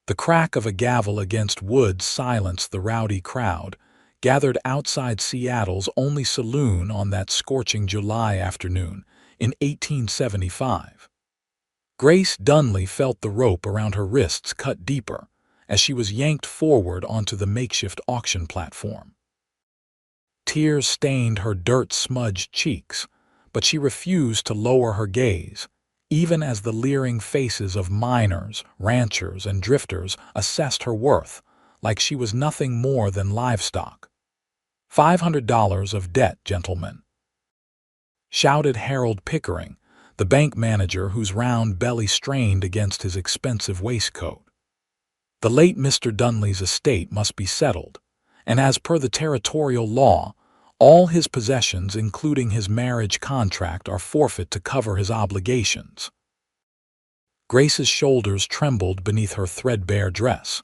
The crack of a gavel against wood silenced the rowdy crowd, gathered outside Seattle's only saloon on that scorching July afternoon in 1875. Grace Dunley felt the rope around her wrists cut deeper as she was yanked forward onto the makeshift auction platform. Tears stained her dirt-smudged cheeks, but she refused to lower her gaze, even as the leering faces of miners, ranchers, and drifters assessed her worth like she was nothing more than livestock. $500 of debt, gentlemen, shouted Harold Pickering, the bank manager whose round belly strained against his expensive waistcoat. The late Mr. Dunley's estate must be settled, and as per the territorial law, all his possessions, including his marriage contract, are forfeit to cover his obligations. Grace's shoulders trembled beneath her threadbare dress.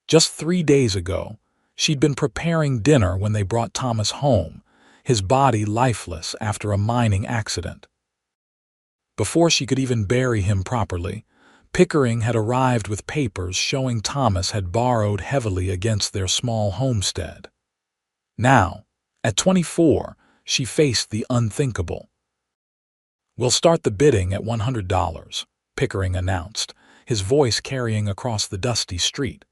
Just 3 days ago, she'd been preparing dinner when they brought Thomas home, his body lifeless after a mining accident. Before she could even bury him properly, Pickering had arrived with papers showing Thomas had borrowed heavily against their small homestead. Now, at 24, she faced the unthinkable. "We'll start the bidding at $100, Pickering announced, his voice carrying across the dusty street.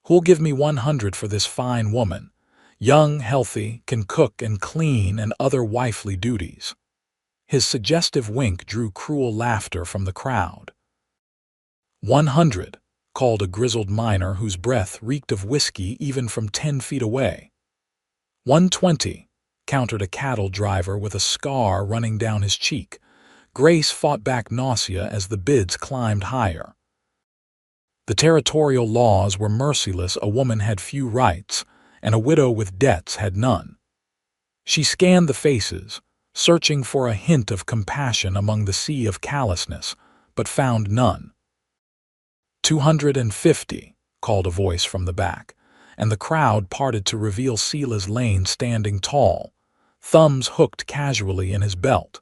"Who'll give me $100 for this fine woman? Young, healthy, can cook and clean and other wifely duties." His suggestive wink drew cruel laughter from the crowd. "100, called a grizzled miner whose breath reeked of whiskey even from 10 feet away. 120, countered a cattle driver with a scar running down his cheek. Grace fought back nausea as the bids climbed higher. The territorial laws were merciless. A woman had few rights, and a widow with debts had none. She scanned the faces, searching for a hint of compassion among the sea of callousness, but found none. 250, called a voice from the back, and the crowd parted to reveal Silas Lane standing tall, thumbs hooked casually in his belt.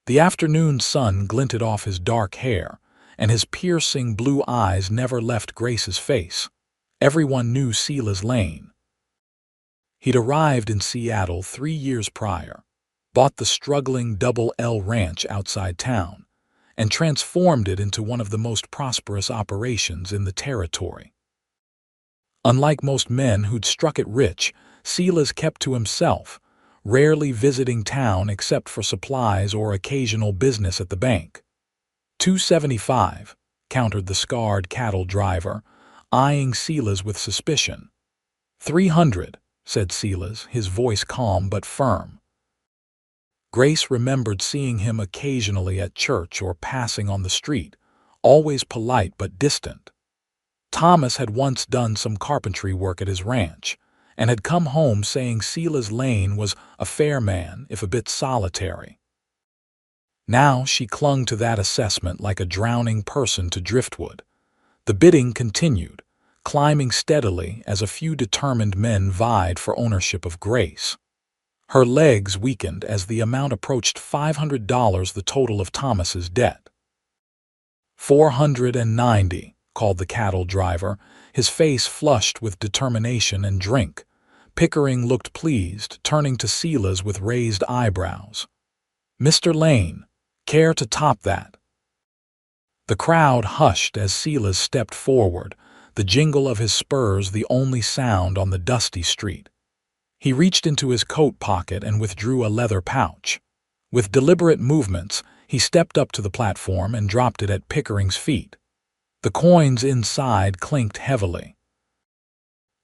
The afternoon sun glinted off his dark hair, and his piercing blue eyes never left Grace's face. Everyone knew Silas Lane. He'd arrived in Seattle 3 years prior, bought the struggling Double L Ranch outside town, and transformed it into one of the most prosperous operations in the territory. Unlike most men who'd struck it rich, Silas kept to himself, rarely visiting town except for supplies or occasional business at the bank. 275, countered the scarred cattle driver, eyeing Silas with suspicion. 300, said Silas, his voice calm but firm. Grace remembered seeing him occasionally at church or passing on the street, always polite but distant. Thomas had once done some carpentry work at his ranch, and had come home saying Silas Lane was a fair man, if a bit solitary. Now she clung to that assessment like a drowning person to driftwood. The bidding continued, climbing steadily as a few determined men vied for ownership of Grace. Her legs weakened as the amount approached $500, the total of Thomas's debt. 490, called the cattle driver, his face flushed with determination and drink. Pickering looked pleased, turning to Silas with raised eyebrows. "Mr. Lane, care to top that?" The crowd hushed as Silas stepped forward, the jingle of his spurs the only sound on the dusty street. He reached into his coat pocket and withdrew a leather pouch. With deliberate movements, he stepped up to the platform and dropped it at Pickering's feet. The coins inside clinked heavily.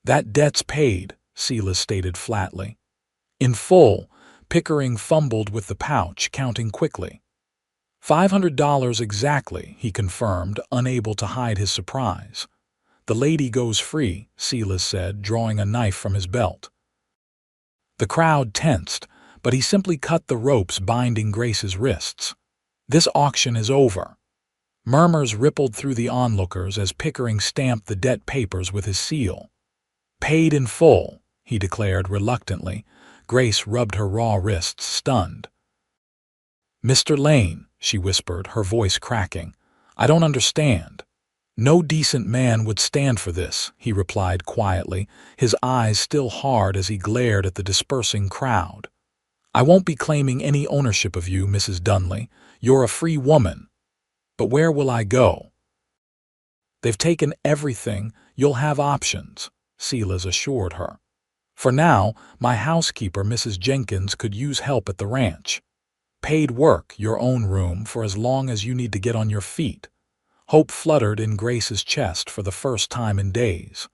"That debt's paid," Silas stated flatly. In full, Pickering fumbled with the pouch, counting quickly. $500 exactly, he confirmed, unable to hide his surprise. "The lady goes free," Silas said, drawing a knife from his belt. The crowd tensed, but he simply cut the ropes binding Grace's wrists. "This auction is over." Murmurs rippled through the onlookers as Pickering stamped the debt papers with his seal. "Paid in full," he declared reluctantly. Grace rubbed her raw wrists, stunned. "Mr. Lane," she whispered, her voice cracking, "I don't understand." "No decent man would stand for this," he replied quietly, his eyes still hard as he glared at the dispersing crowd. "I won't be claiming any ownership of you, Mrs. Dunley. You're a free woman. But where will I go?" "They've taken everything. You'll have options," Silas assured her. "For now, my housekeeper, Mrs. Jenkins, could use help at the ranch. Paid work, your own room, for as long as you need to get on your feet." Hope fluttered in Grace's chest for the first time in days.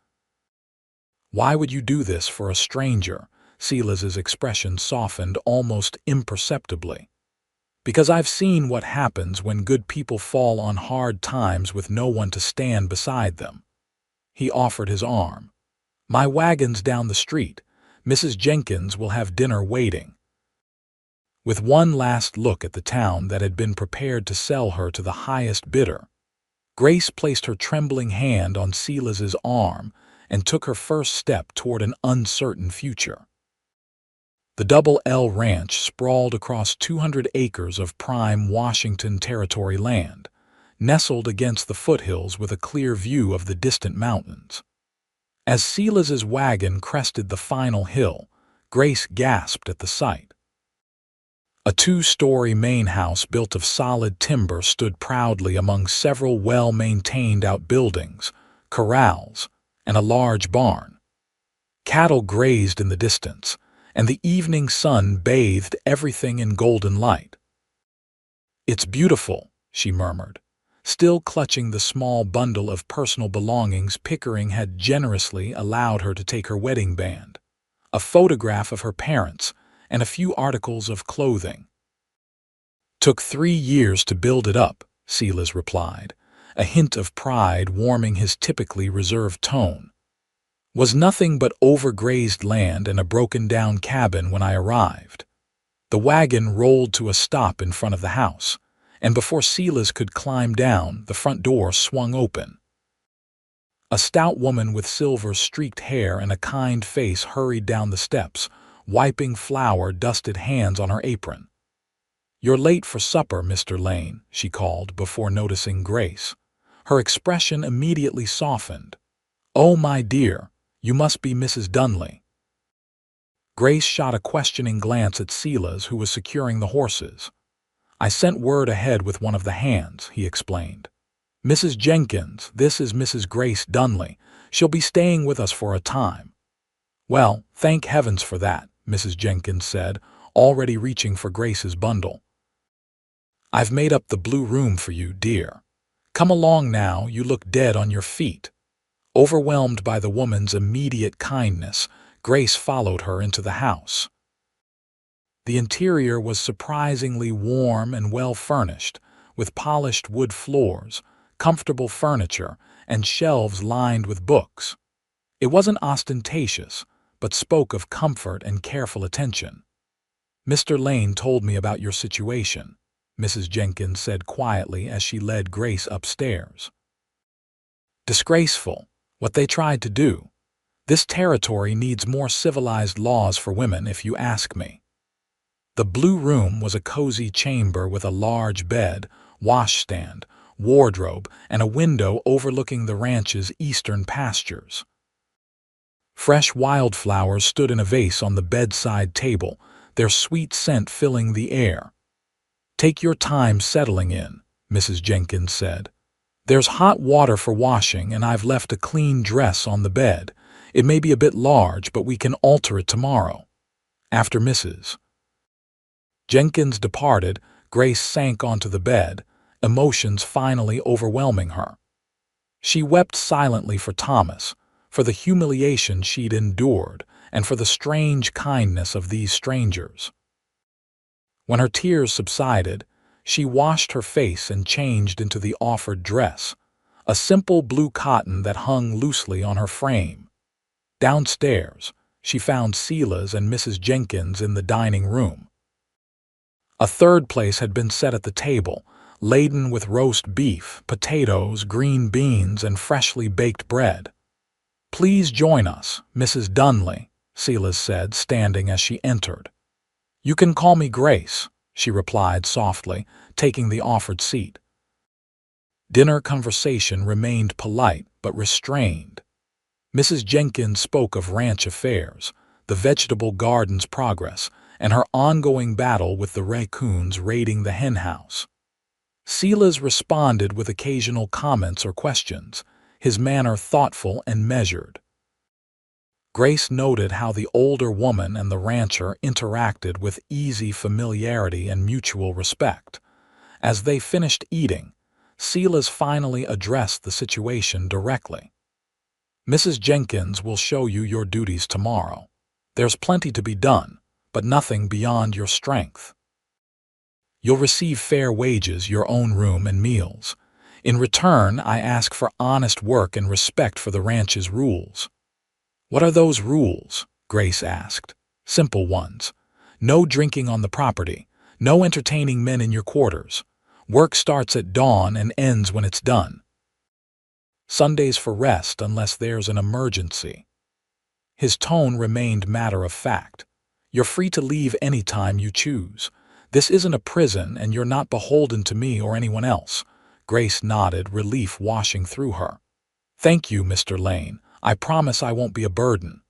"Why would you do this for a stranger?" Silas's expression softened almost imperceptibly. "Because I've seen what happens when good people fall on hard times with no one to stand beside them." He offered his arm. "My wagon's down the street. Mrs. Jenkins will have dinner waiting." With one last look at the town that had been prepared to sell her to the highest bidder, Grace placed her trembling hand on Silas's arm and took her first step toward an uncertain future. The Double L Ranch sprawled across 200 acres of prime Washington Territory land, nestled against the foothills with a clear view of the distant mountains. As Silas's wagon crested the final hill, Grace gasped at the sight. A two-story main house built of solid timber stood proudly among several well-maintained outbuildings, corrals, and a large barn. Cattle grazed in the distance, and the evening sun bathed everything in golden light. "It's beautiful," she murmured, still clutching the small bundle of personal belongings Pickering had generously allowed her to take: her wedding band, a photograph of her parents, and a few articles of clothing. "Took 3 years to build it up," Silas replied, a hint of pride warming his typically reserved tone. "Was nothing but overgrazed land and a broken-down cabin when I arrived." The wagon rolled to a stop in front of the house, and before Silas could climb down, the front door swung open. A stout woman with silver-streaked hair and a kind face hurried down the steps, wiping flour-dusted hands on her apron. "You're late for supper, Mr. Lane," she called before noticing Grace. Her expression immediately softened. "Oh, my dear, you must be Mrs. Dunley." Grace shot a questioning glance at Silas, who was securing the horses. "I sent word ahead with one of the hands," he explained. "Mrs. Jenkins, this is Mrs. Grace Dunley. She'll be staying with us for a time." "Well, thank heavens for that," Mrs. Jenkins said, already reaching for Grace's bundle. "I've made up the blue room for you, dear. Come along now, you look dead on your feet." Overwhelmed by the woman's immediate kindness, Grace followed her into the house. The interior was surprisingly warm and well-furnished, with polished wood floors, comfortable furniture, and shelves lined with books. It wasn't ostentatious, but spoke of comfort and careful attention. "Mr. Lane told me about your situation," Mrs. Jenkins said quietly as she led Grace upstairs. "Disgraceful, what they tried to do. This territory needs more civilized laws for women, if you ask me." The blue room was a cozy chamber with a large bed, washstand, wardrobe, and a window overlooking the ranch's eastern pastures. Fresh wildflowers stood in a vase on the bedside table, their sweet scent filling the air. "Take your time settling in," Mrs. Jenkins said. "There's hot water for washing, and I've left a clean dress on the bed. It may be a bit large, but we can alter it tomorrow." After Mrs. Jenkins departed, Grace sank onto the bed, emotions finally overwhelming her. She wept silently for Thomas, for the humiliation she'd endured, and for the strange kindness of these strangers. When her tears subsided, she washed her face and changed into the offered dress, a simple blue cotton that hung loosely on her frame. Downstairs, she found Silas and Mrs. Jenkins in the dining room. A third place had been set at the table, laden with roast beef, potatoes, green beans, and freshly baked bread. "Please join us, Mrs. Dunley," Silas said, standing as she entered. "You can call me Grace," she replied softly, taking the offered seat. Dinner conversation remained polite but restrained. Mrs. Jenkins spoke of ranch affairs, the vegetable garden's progress, and her ongoing battle with the raccoons raiding the henhouse. Silas responded with occasional comments or questions, his manner thoughtful and measured. Grace noted how the older woman and the rancher interacted with easy familiarity and mutual respect. As they finished eating, Silas finally addressed the situation directly. "Mrs. Jenkins will show you your duties tomorrow. There's plenty to be done, but nothing beyond your strength. You'll receive fair wages, your own room and meals. In return, I ask for honest work and respect for the ranch's rules." "What are those rules?" Grace asked. "Simple ones. No drinking on the property. No entertaining men in your quarters. Work starts at dawn and ends when it's done. Sundays for rest unless there's an emergency." His tone remained matter-of-fact. "You're free to leave any time you choose. This isn't a prison and you're not beholden to me or anyone else." Grace nodded, relief washing through her. "Thank you, Mr. Lane. I promise I won't be a burden."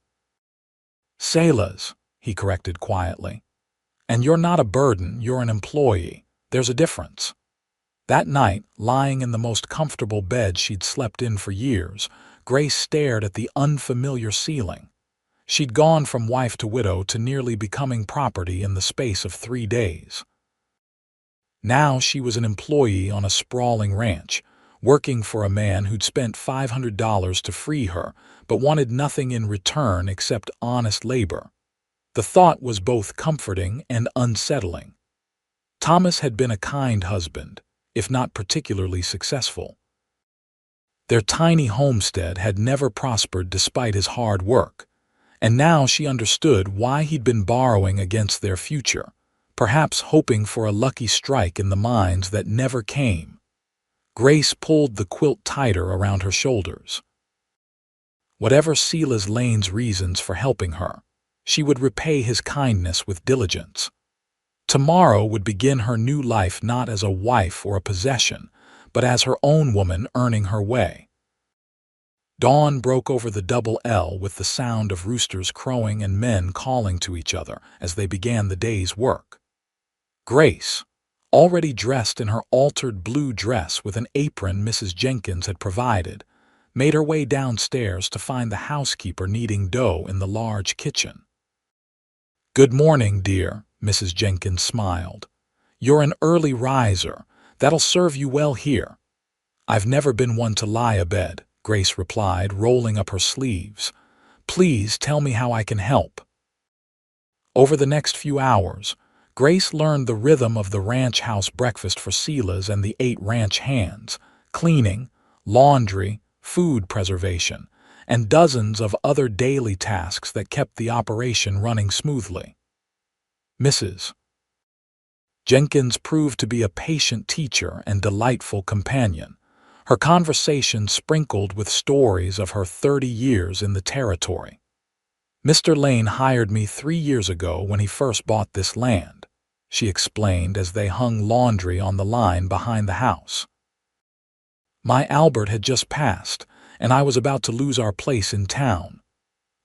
"Silas," he corrected quietly. "And you're not a burden, you're an employee. There's a difference." That night, lying in the most comfortable bed she'd slept in for years, Grace stared at the unfamiliar ceiling. She'd gone from wife to widow to nearly becoming property in the space of 3 days. Now she was an employee on a sprawling ranch, working for a man who'd spent $500 to free her, but wanted nothing in return except honest labor. The thought was both comforting and unsettling. Thomas had been a kind husband, if not particularly successful. Their tiny homestead had never prospered despite his hard work, and now she understood why he'd been borrowing against their future, perhaps hoping for a lucky strike in the mines that never came. Grace pulled the quilt tighter around her shoulders. Whatever Silas Lane's reasons for helping her, she would repay his kindness with diligence. Tomorrow would begin her new life not as a wife or a possession, but as her own woman earning her way. Dawn broke over the double L with the sound of roosters crowing and men calling to each other as they began the day's work. Grace, already dressed in her altered blue dress with an apron Mrs. Jenkins had provided, made her way downstairs to find the housekeeper kneading dough in the large kitchen. "Good morning, dear," Mrs. Jenkins smiled. "You're an early riser. That'll serve you well here." "I've never been one to lie abed," Grace replied, rolling up her sleeves. "Please tell me how I can help." Over the next few hours, Grace learned the rhythm of the ranch house breakfast for Silas and the 8 ranch hands, cleaning, laundry, food preservation, and dozens of other daily tasks that kept the operation running smoothly. Mrs. Jenkins proved to be a patient teacher and delightful companion, her conversation sprinkled with stories of her 30 years in the territory. "Mr. Lane hired me 3 years ago when he first bought this land," she explained as they hung laundry on the line behind the house. "My Albert had just passed, and I was about to lose our place in town.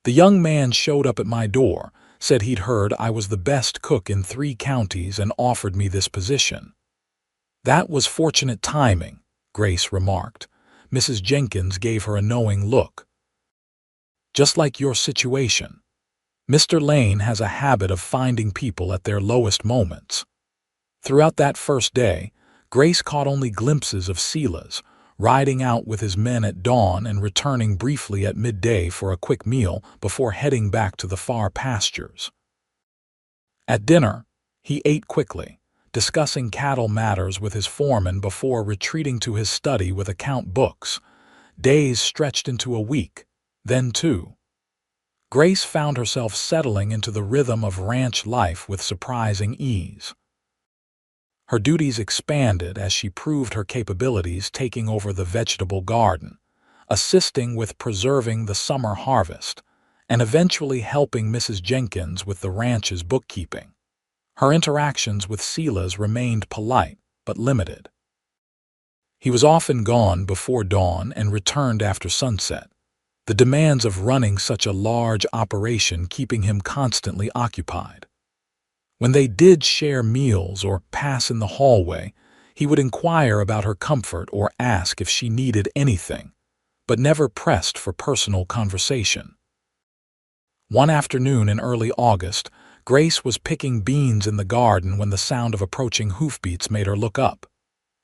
The young man showed up at my door, said he'd heard I was the best cook in 3 counties and offered me this position." "That was fortunate timing," Grace remarked. Mrs. Jenkins gave her a knowing look. "Just like your situation. Mr. Lane has a habit of finding people at their lowest moments." Throughout that first day, Grace caught only glimpses of Silas, riding out with his men at dawn and returning briefly at midday for a quick meal before heading back to the far pastures. At dinner, he ate quickly, discussing cattle matters with his foreman before retreating to his study with account books. Days stretched into a week, then 2. Grace found herself settling into the rhythm of ranch life with surprising ease. Her duties expanded as she proved her capabilities, taking over the vegetable garden, assisting with preserving the summer harvest, and eventually helping Mrs. Jenkins with the ranch's bookkeeping. Her interactions with Silas remained polite but limited. He was often gone before dawn and returned after sunset, the demands of running such a large operation keeping him constantly occupied. When they did share meals or pass in the hallway, he would inquire about her comfort or ask if she needed anything, but never pressed for personal conversation. One afternoon in early August, Grace was picking beans in the garden when the sound of approaching hoofbeats made her look up.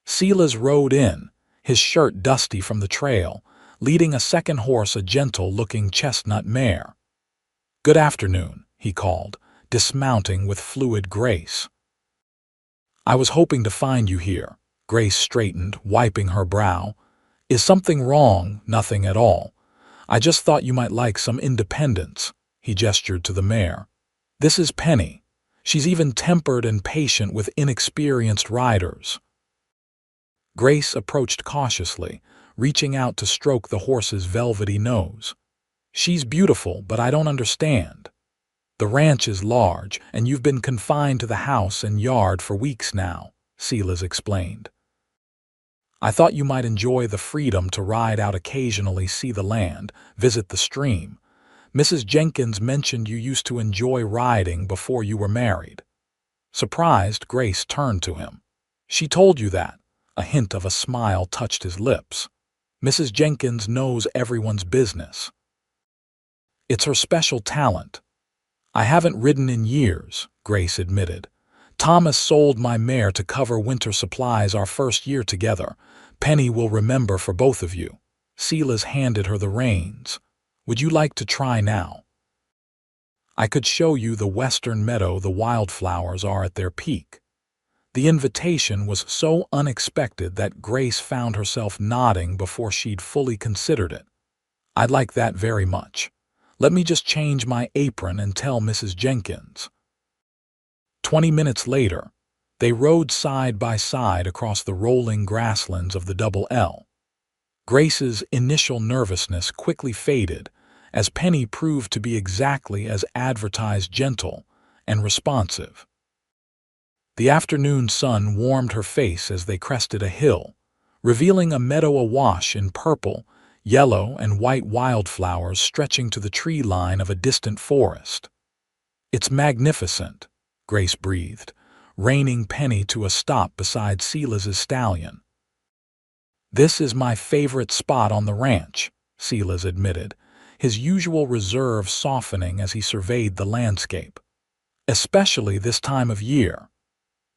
Silas rode in, his shirt dusty from the trail, leading a second horse, a gentle-looking chestnut mare. "Good afternoon," he called, dismounting with fluid grace. "I was hoping to find you here." Grace straightened, wiping her brow. "Is something wrong?" "Nothing at all. I just thought you might like some independence." He gestured to the mare. "This is Penny. She's even tempered and patient with inexperienced riders." Grace approached cautiously, reaching out to stroke the horse's velvety nose. "She's beautiful, but I don't understand. The ranch is large, and you've been confined to the house and yard for weeks now," Silas explained. "I thought you might enjoy the freedom to ride out occasionally, see the land, visit the stream. Mrs. Jenkins mentioned you used to enjoy riding before you were married." Surprised, Grace turned to him. "She told you that?" A hint of a smile touched his lips. "Mrs. Jenkins knows everyone's business. It's her special talent." "I haven't ridden in years," Grace admitted. "Thomas sold my mare to cover winter supplies our first year together. Penny will remember for both of you." Silas handed her the reins. "Would you like to try now? I could show you the western meadow the wildflowers are at their peak." The invitation was so unexpected that Grace found herself nodding before she'd fully considered it. "I'd like that very much. Let me just change my apron and tell Mrs. Jenkins." 20 minutes later, they rode side by side across the rolling grasslands of the Double L. Grace's initial nervousness quickly faded as Penny proved to be exactly as advertised, gentle and responsive. The afternoon sun warmed her face as they crested a hill, revealing a meadow awash in purple, yellow, and white wildflowers stretching to the tree line of a distant forest. "It's magnificent," Grace breathed, reining Penny to a stop beside Silas's stallion. "This is my favorite spot on the ranch," Silas admitted, his usual reserve softening as he surveyed the landscape. "Especially this time of year."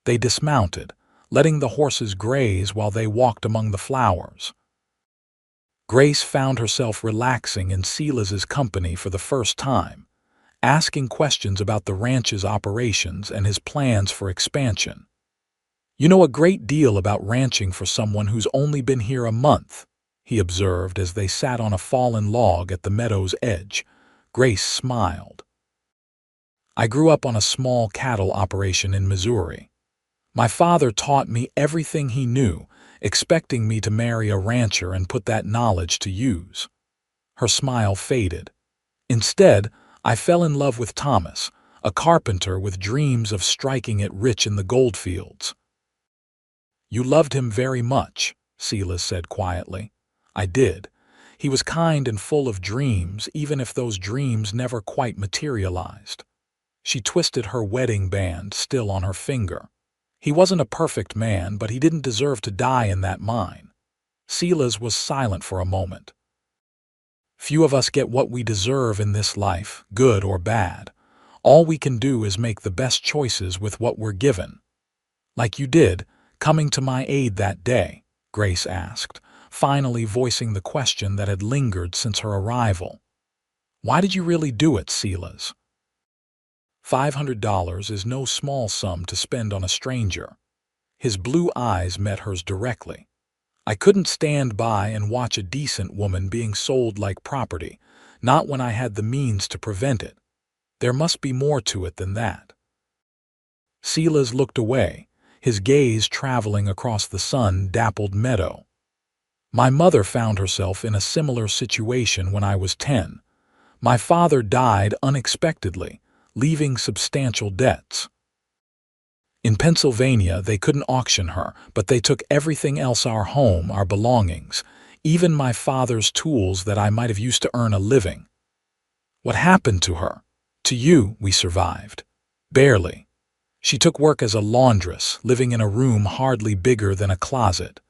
They dismounted, letting the horses graze while they walked among the flowers. Grace found herself relaxing in Silas's company for the first time, asking questions about the ranch's operations and his plans for expansion. "You know a great deal about ranching for someone who's only been here a month," he observed as they sat on a fallen log at the meadow's edge. Grace smiled. "I grew up on a small cattle operation in Missouri. My father taught me everything he knew, expecting me to marry a rancher and put that knowledge to use." Her smile faded. "Instead, I fell in love with Thomas, a carpenter with dreams of striking it rich in the goldfields." "You loved him very much," Silas said quietly. "I did. He was kind and full of dreams, even if those dreams never quite materialized." She twisted her wedding band, still on her finger. "He wasn't a perfect man, but he didn't deserve to die in that mine." Silas was silent for a moment. "Few of us get what we deserve in this life, good or bad. All we can do is make the best choices with what we're given." "Like you did, coming to my aid that day?" Grace asked, finally voicing the question that had lingered since her arrival. "Why did you really do it, Silas?" $500 is no small sum to spend on a stranger. His blue eyes met hers directly. "I couldn't stand by and watch a decent woman being sold like property, not when I had the means to prevent it. There must be more to it than that." Silas looked away, his gaze traveling across the sun-dappled meadow. "My mother found herself in a similar situation when I was 10. My father died unexpectedly, leaving substantial debts. In Pennsylvania, they couldn't auction her, but they took everything else: our home, our belongings, even my father's tools that I might have used to earn a living. What happened to her? To you, we survived. Barely. She took work as a laundress, living in a room hardly bigger than a closet.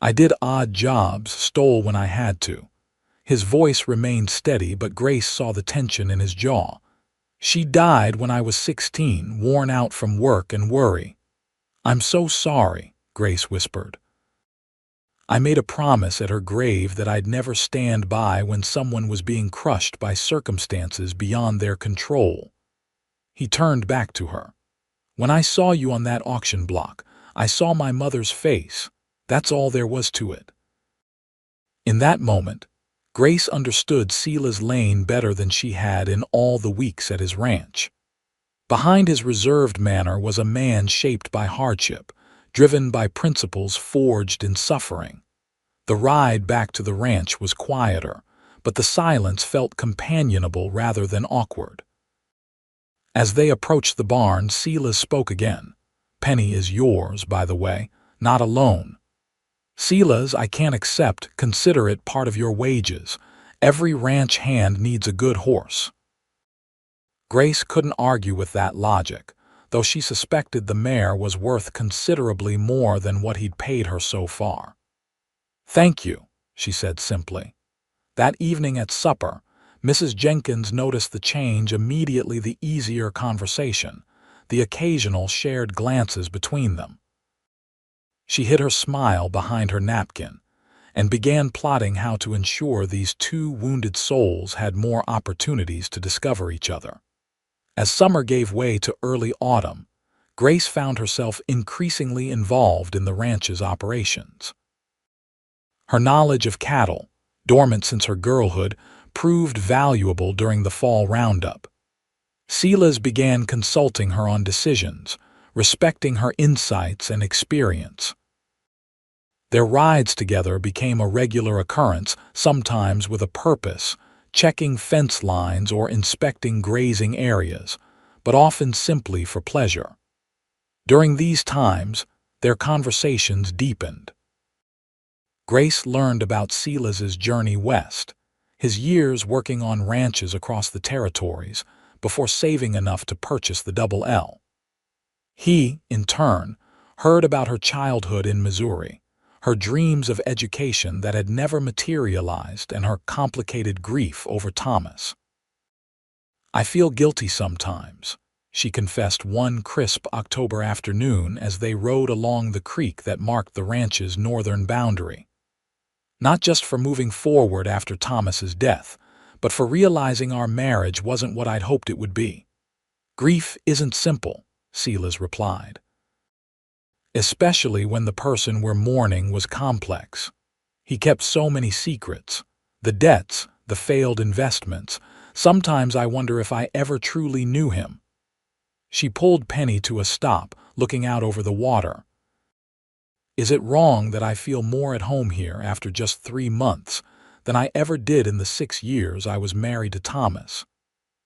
I did odd jobs, stole when I had to. His voice remained steady, but Grace saw the tension in his jaw. She died when I was 16, worn out from work and worry. I'm so sorry, Grace whispered. I made a promise at her grave that I'd never stand by when someone was being crushed by circumstances beyond their control. He turned back to her. When I saw you on that auction block, I saw my mother's face. That's all there was to it. In that moment, Grace understood Sela's Lane better than she had in all the weeks at his ranch. Behind his reserved manner was a man shaped by hardship, driven by principles forged in suffering. The ride back to the ranch was quieter, but the silence felt companionable rather than awkward. As they approached the barn, Sela spoke again. Penny is yours, by the way, not a loan. Sela's I can't accept. Consider it part of your wages. Every ranch hand needs a good horse. Grace couldn't argue with that logic, though she suspected the mare was worth considerably more than what he'd paid her so far. Thank you, she said simply. That evening at supper, Mrs. Jenkins noticed the change immediately: the easier conversation, the occasional shared glances between them. She hid her smile behind her napkin and began plotting how to ensure these two wounded souls had more opportunities to discover each other. As summer gave way to early autumn, Grace found herself increasingly involved in the ranch's operations. Her knowledge of cattle, dormant since her girlhood, proved valuable during the fall roundup. Sela's began consulting her on decisions, respecting her insights and experience. Their rides together became a regular occurrence, sometimes with a purpose, checking fence lines or inspecting grazing areas, but often simply for pleasure. During these times, their conversations deepened. Grace learned about Sela's journey west, his years working on ranches across the territories, before saving enough to purchase the Double L. He, in turn, heard about her childhood in Missouri, her dreams of education that had never materialized, and her complicated grief over Thomas. I feel guilty sometimes, she confessed one crisp October afternoon as they rode along the creek that marked the ranch's northern boundary. Not just for moving forward after Thomas's death, but for realizing our marriage wasn't what I'd hoped it would be. Grief isn't simple, Sela's replied. Especially when the person we're mourning was complex. He kept so many secrets. The debts, the failed investments. Sometimes I wonder if I ever truly knew him. She pulled Penny to a stop, looking out over the water. Is it wrong that I feel more at home here after just 3 months than I ever did in the 6 years I was married to Thomas?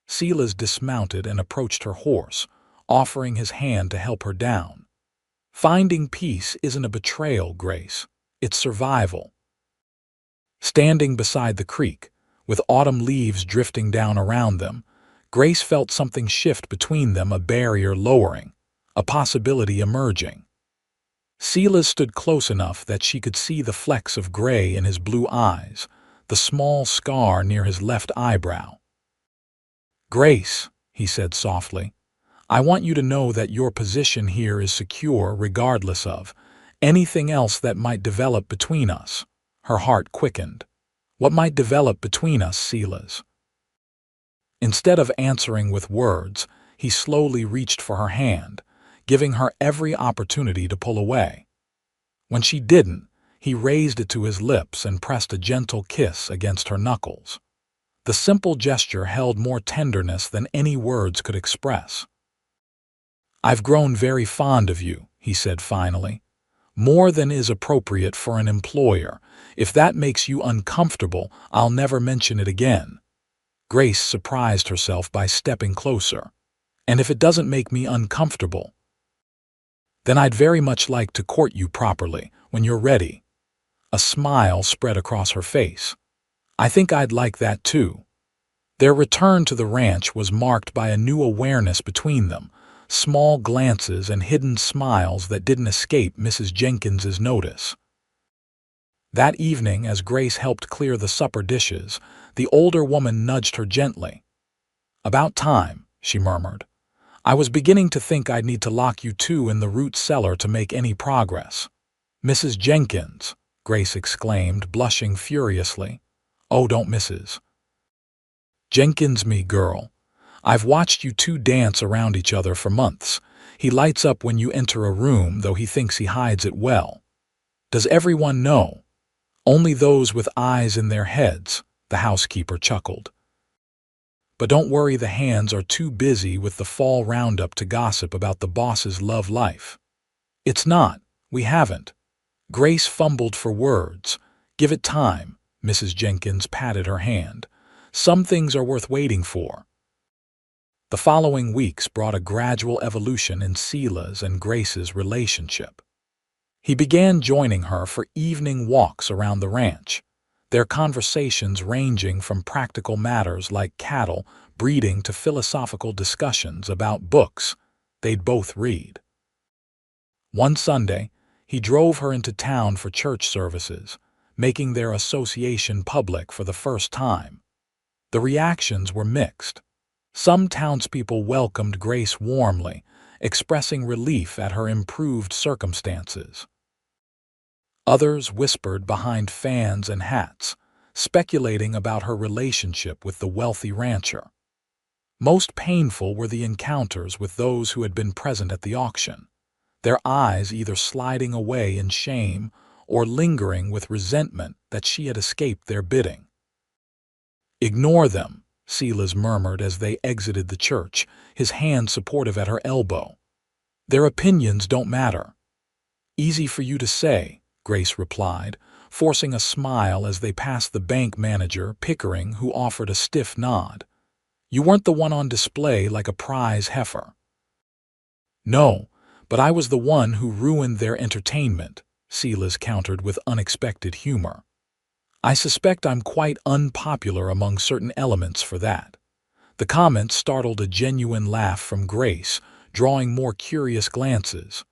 Sela's dismounted and approached her horse, offering his hand to help her down. Finding peace isn't a betrayal, Grace. It's survival. Standing beside the creek, with autumn leaves drifting down around them, Grace felt something shift between them, a barrier lowering, a possibility emerging. Sela stood close enough that she could see the flecks of gray in his blue eyes, the small scar near his left eyebrow. Grace, he said softly, I want you to know that your position here is secure regardless of anything else that might develop between us. Her heart quickened. What might develop between us, Sela's? Instead of answering with words, he slowly reached for her hand, giving her every opportunity to pull away. When she didn't, he raised it to his lips and pressed a gentle kiss against her knuckles. The simple gesture held more tenderness than any words could express. I've grown very fond of you, he said finally. More than is appropriate for an employer. If that makes you uncomfortable, I'll never mention it again. Grace surprised herself by stepping closer. And if it doesn't make me uncomfortable, Then I'd very much like to court you properly, when you're ready. A smile spread across her face. I think I'd like that too. Their return to the ranch was marked by a new awareness between them, small glances and hidden smiles that didn't escape Mrs. Jenkins's notice. That evening, as Grace helped clear the supper dishes, the older woman nudged her gently. "About time," she murmured. "I was beginning to think I'd need to lock you two in the root cellar to make any progress." "Mrs. Jenkins!" Grace exclaimed, blushing furiously. "Oh, don't Mrs. Jenkins me, girl. I've watched you two dance around each other for months. He lights up when you enter a room, though he thinks he hides it well. Does everyone know?" "Only those with eyes in their heads," the housekeeper chuckled. "But don't worry, the hands are too busy with the fall roundup to gossip about the boss's love life." "It's not. We haven't." Grace fumbled for words. "Give it time." Mrs. Jenkins patted her hand. "Some things are worth waiting for." The following weeks brought a gradual evolution in Sela's and Grace's relationship. He began joining her for evening walks around the ranch, their conversations ranging from practical matters like cattle breeding to philosophical discussions about books they'd both read. One Sunday, he drove her into town for church services, making their association public for the first time. The reactions were mixed. Some townspeople welcomed Grace warmly, expressing relief at her improved circumstances. Others whispered behind fans and hats, speculating about her relationship with the wealthy rancher. Most painful were the encounters with those who had been present at the auction, their eyes either sliding away in shame or lingering with resentment that she had escaped their bidding. "Ignore them," Silas murmured as they exited the church, his hand supportive at her elbow. "Their opinions don't matter." "Easy for you to say," Grace replied, forcing a smile as they passed the bank manager, Pickering, who offered a stiff nod. "You weren't the one on display like a prize heifer." "No, but I was the one who ruined their entertainment," Silas countered with unexpected humor. "I suspect I'm quite unpopular among certain elements for that." The comment startled a genuine laugh from Grace, drawing more curious glances.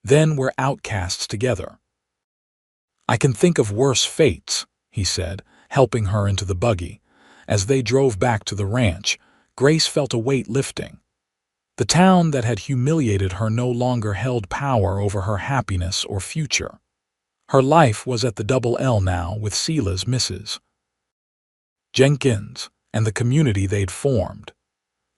"Then we're outcasts together." "I can think of worse fates," he said, helping her into the buggy. As they drove back to the ranch, Grace felt a weight lifting. The town that had humiliated her no longer held power over her happiness or future. Her life was at the Double L now with Sela's Mrs. Jenkins and the community they'd formed.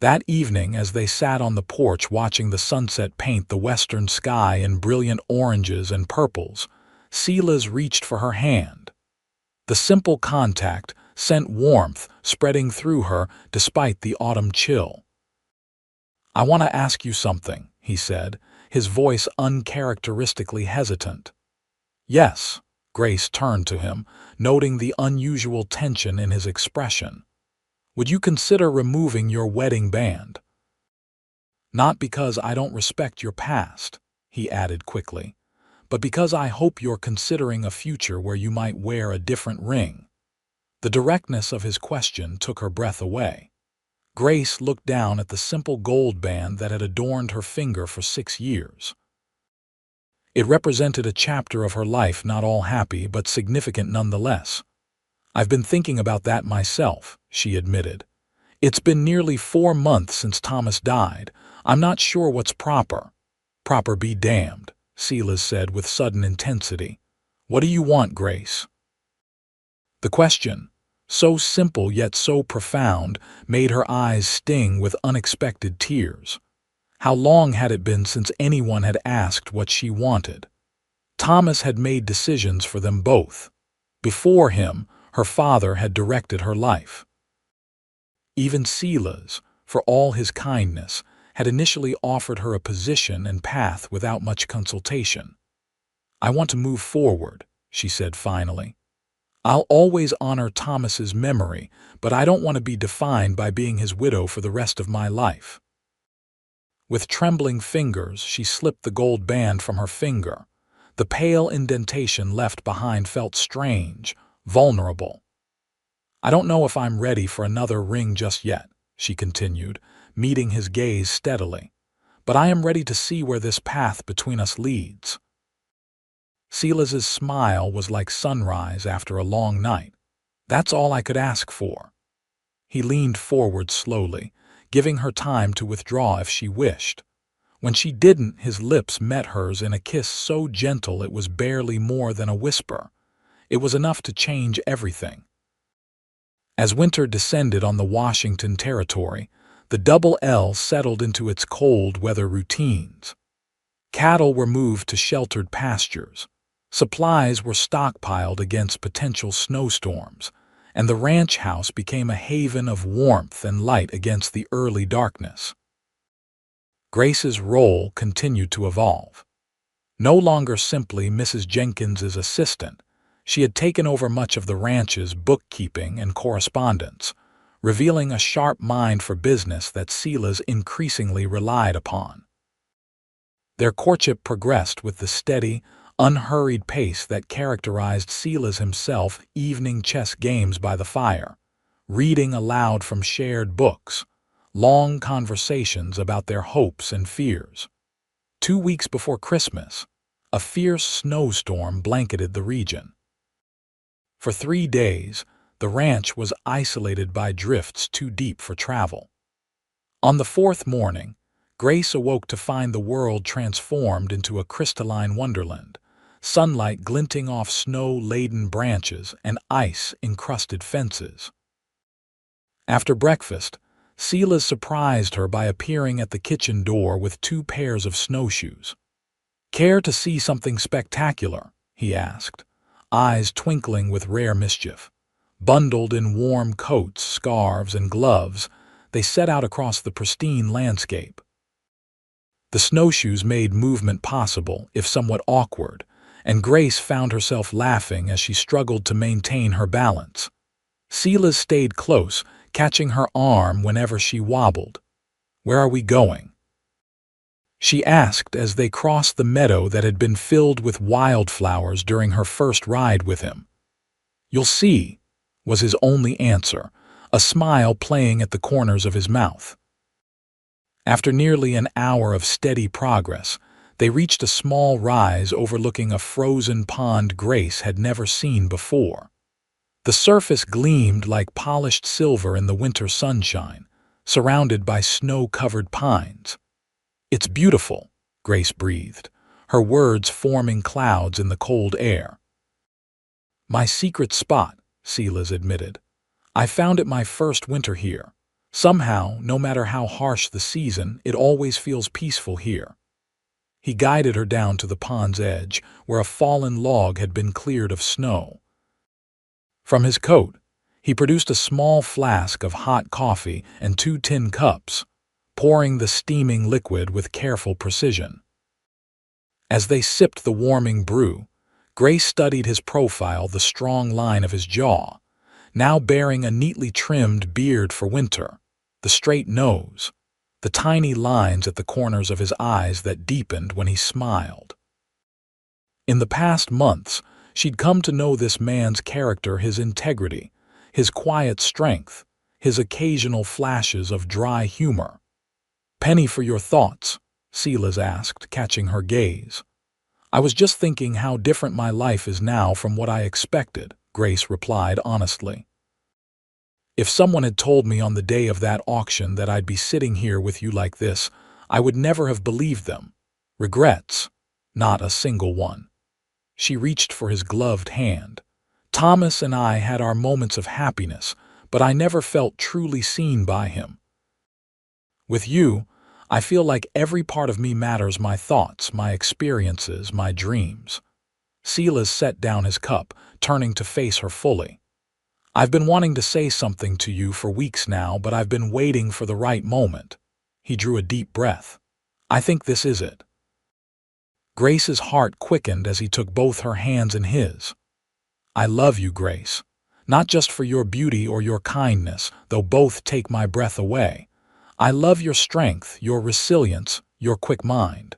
That evening, as they sat on the porch watching the sunset paint the western sky in brilliant oranges and purples, Sela's reached for her hand. The simple contact sent warmth spreading through her despite the autumn chill. "I want to ask you something," he said, his voice uncharacteristically hesitant. "Yes." Grace turned to him, noting the unusual tension in his expression. "Would you consider removing your wedding band?" "Not because I don't respect your past," he added quickly, "but because I hope you're considering a future where you might wear a different ring." The directness of his question took her breath away. Grace looked down at the simple gold band that had adorned her finger for 6 years. It represented a chapter of her life not all happy but significant nonetheless. "I've been thinking about that myself," she admitted. "It's been nearly 4 months since Thomas died. I'm not sure what's proper." "Proper be damned," Silas said with sudden intensity. "What do you want, Grace?" The question, so simple yet so profound, made her eyes sting with unexpected tears. How long had it been since anyone had asked what she wanted? Thomas had made decisions for them both. Before him, her father had directed her life. Even Silas, for all his kindness, had initially offered her a position and path without much consultation. "I want to move forward," she said finally. "I'll always honor Thomas's memory, but I don't want to be defined by being his widow for the rest of my life." With trembling fingers, she slipped the gold band from her finger. The pale indentation left behind felt strange, vulnerable. "I don't know if I'm ready for another ring just yet," she continued, meeting his gaze steadily. "But I am ready to see where this path between us leads." Silas's smile was like sunrise after a long night. "That's all I could ask for." He leaned forward slowly, giving her time to withdraw if she wished. When she didn't, his lips met hers in a kiss so gentle it was barely more than a whisper. It was enough to change everything. As winter descended on the Washington Territory, the Double L settled into its cold weather routines. Cattle were moved to sheltered pastures. Supplies were stockpiled against potential snowstorms, and the ranch house became a haven of warmth and light against the early darkness. Grace's role continued to evolve. No longer simply Mrs. Jenkins's assistant, she had taken over much of the ranch's bookkeeping and correspondence, revealing a sharp mind for business that Silas increasingly relied upon. Their courtship progressed with the steady, unhurried pace that characterized Silas himself, evening chess games by the fire, reading aloud from shared books, long conversations about their hopes and fears. 2 weeks before Christmas, a fierce snowstorm blanketed the region. For 3 days, the ranch was isolated by drifts too deep for travel. On the 4th morning, Grace awoke to find the world transformed into a crystalline wonderland, sunlight glinting off snow-laden branches and ice-encrusted fences. After breakfast, Silas surprised her by appearing at the kitchen door with 2 pairs of snowshoes. "Care to see something spectacular?" he asked, eyes twinkling with rare mischief. Bundled in warm coats, scarves, and gloves, they set out across the pristine landscape. The snowshoes made movement possible, if somewhat awkward, and Grace found herself laughing as she struggled to maintain her balance. Silas stayed close, catching her arm whenever she wobbled. "Where are we going?" she asked as they crossed the meadow that had been filled with wildflowers during her first ride with him. "You'll see," was his only answer, a smile playing at the corners of his mouth. After nearly an hour of steady progress, they reached a small rise overlooking a frozen pond Grace had never seen before. The surface gleamed like polished silver in the winter sunshine, surrounded by snow-covered pines. "It's beautiful," Grace breathed, her words forming clouds in the cold air. "My secret spot," Silas admitted. "I found it my first winter here. Somehow, no matter how harsh the season, it always feels peaceful here." He guided her down to the pond's edge, where a fallen log had been cleared of snow. From his coat, he produced a small flask of hot coffee and 2 tin cups, pouring the steaming liquid with careful precision. As they sipped the warming brew, Grace studied his profile, the strong line of his jaw, now bearing a neatly trimmed beard for winter, the straight nose, the tiny lines at the corners of his eyes that deepened when he smiled. In the past months, she'd come to know this man's character, his integrity, his quiet strength, his occasional flashes of dry humor. "Penny for your thoughts?" Silas asked, catching her gaze. "I was just thinking how different my life is now from what I expected," Grace replied honestly. "If someone had told me on the day of that auction that I'd be sitting here with you like this, I would never have believed them. Regrets? Not a single one." She reached for his gloved hand. "Thomas and I had our moments of happiness, but I never felt truly seen by him. With you, I feel like every part of me matters, my thoughts, my experiences, my dreams." Silas set down his cup, turning to face her fully. "I've been wanting to say something to you for weeks now, but I've been waiting for the right moment." He drew a deep breath. "I think this is it." Grace's heart quickened as he took both her hands in his. "I love you, Grace. Not just for your beauty or your kindness, though both take my breath away. I love your strength, your resilience, your quick mind.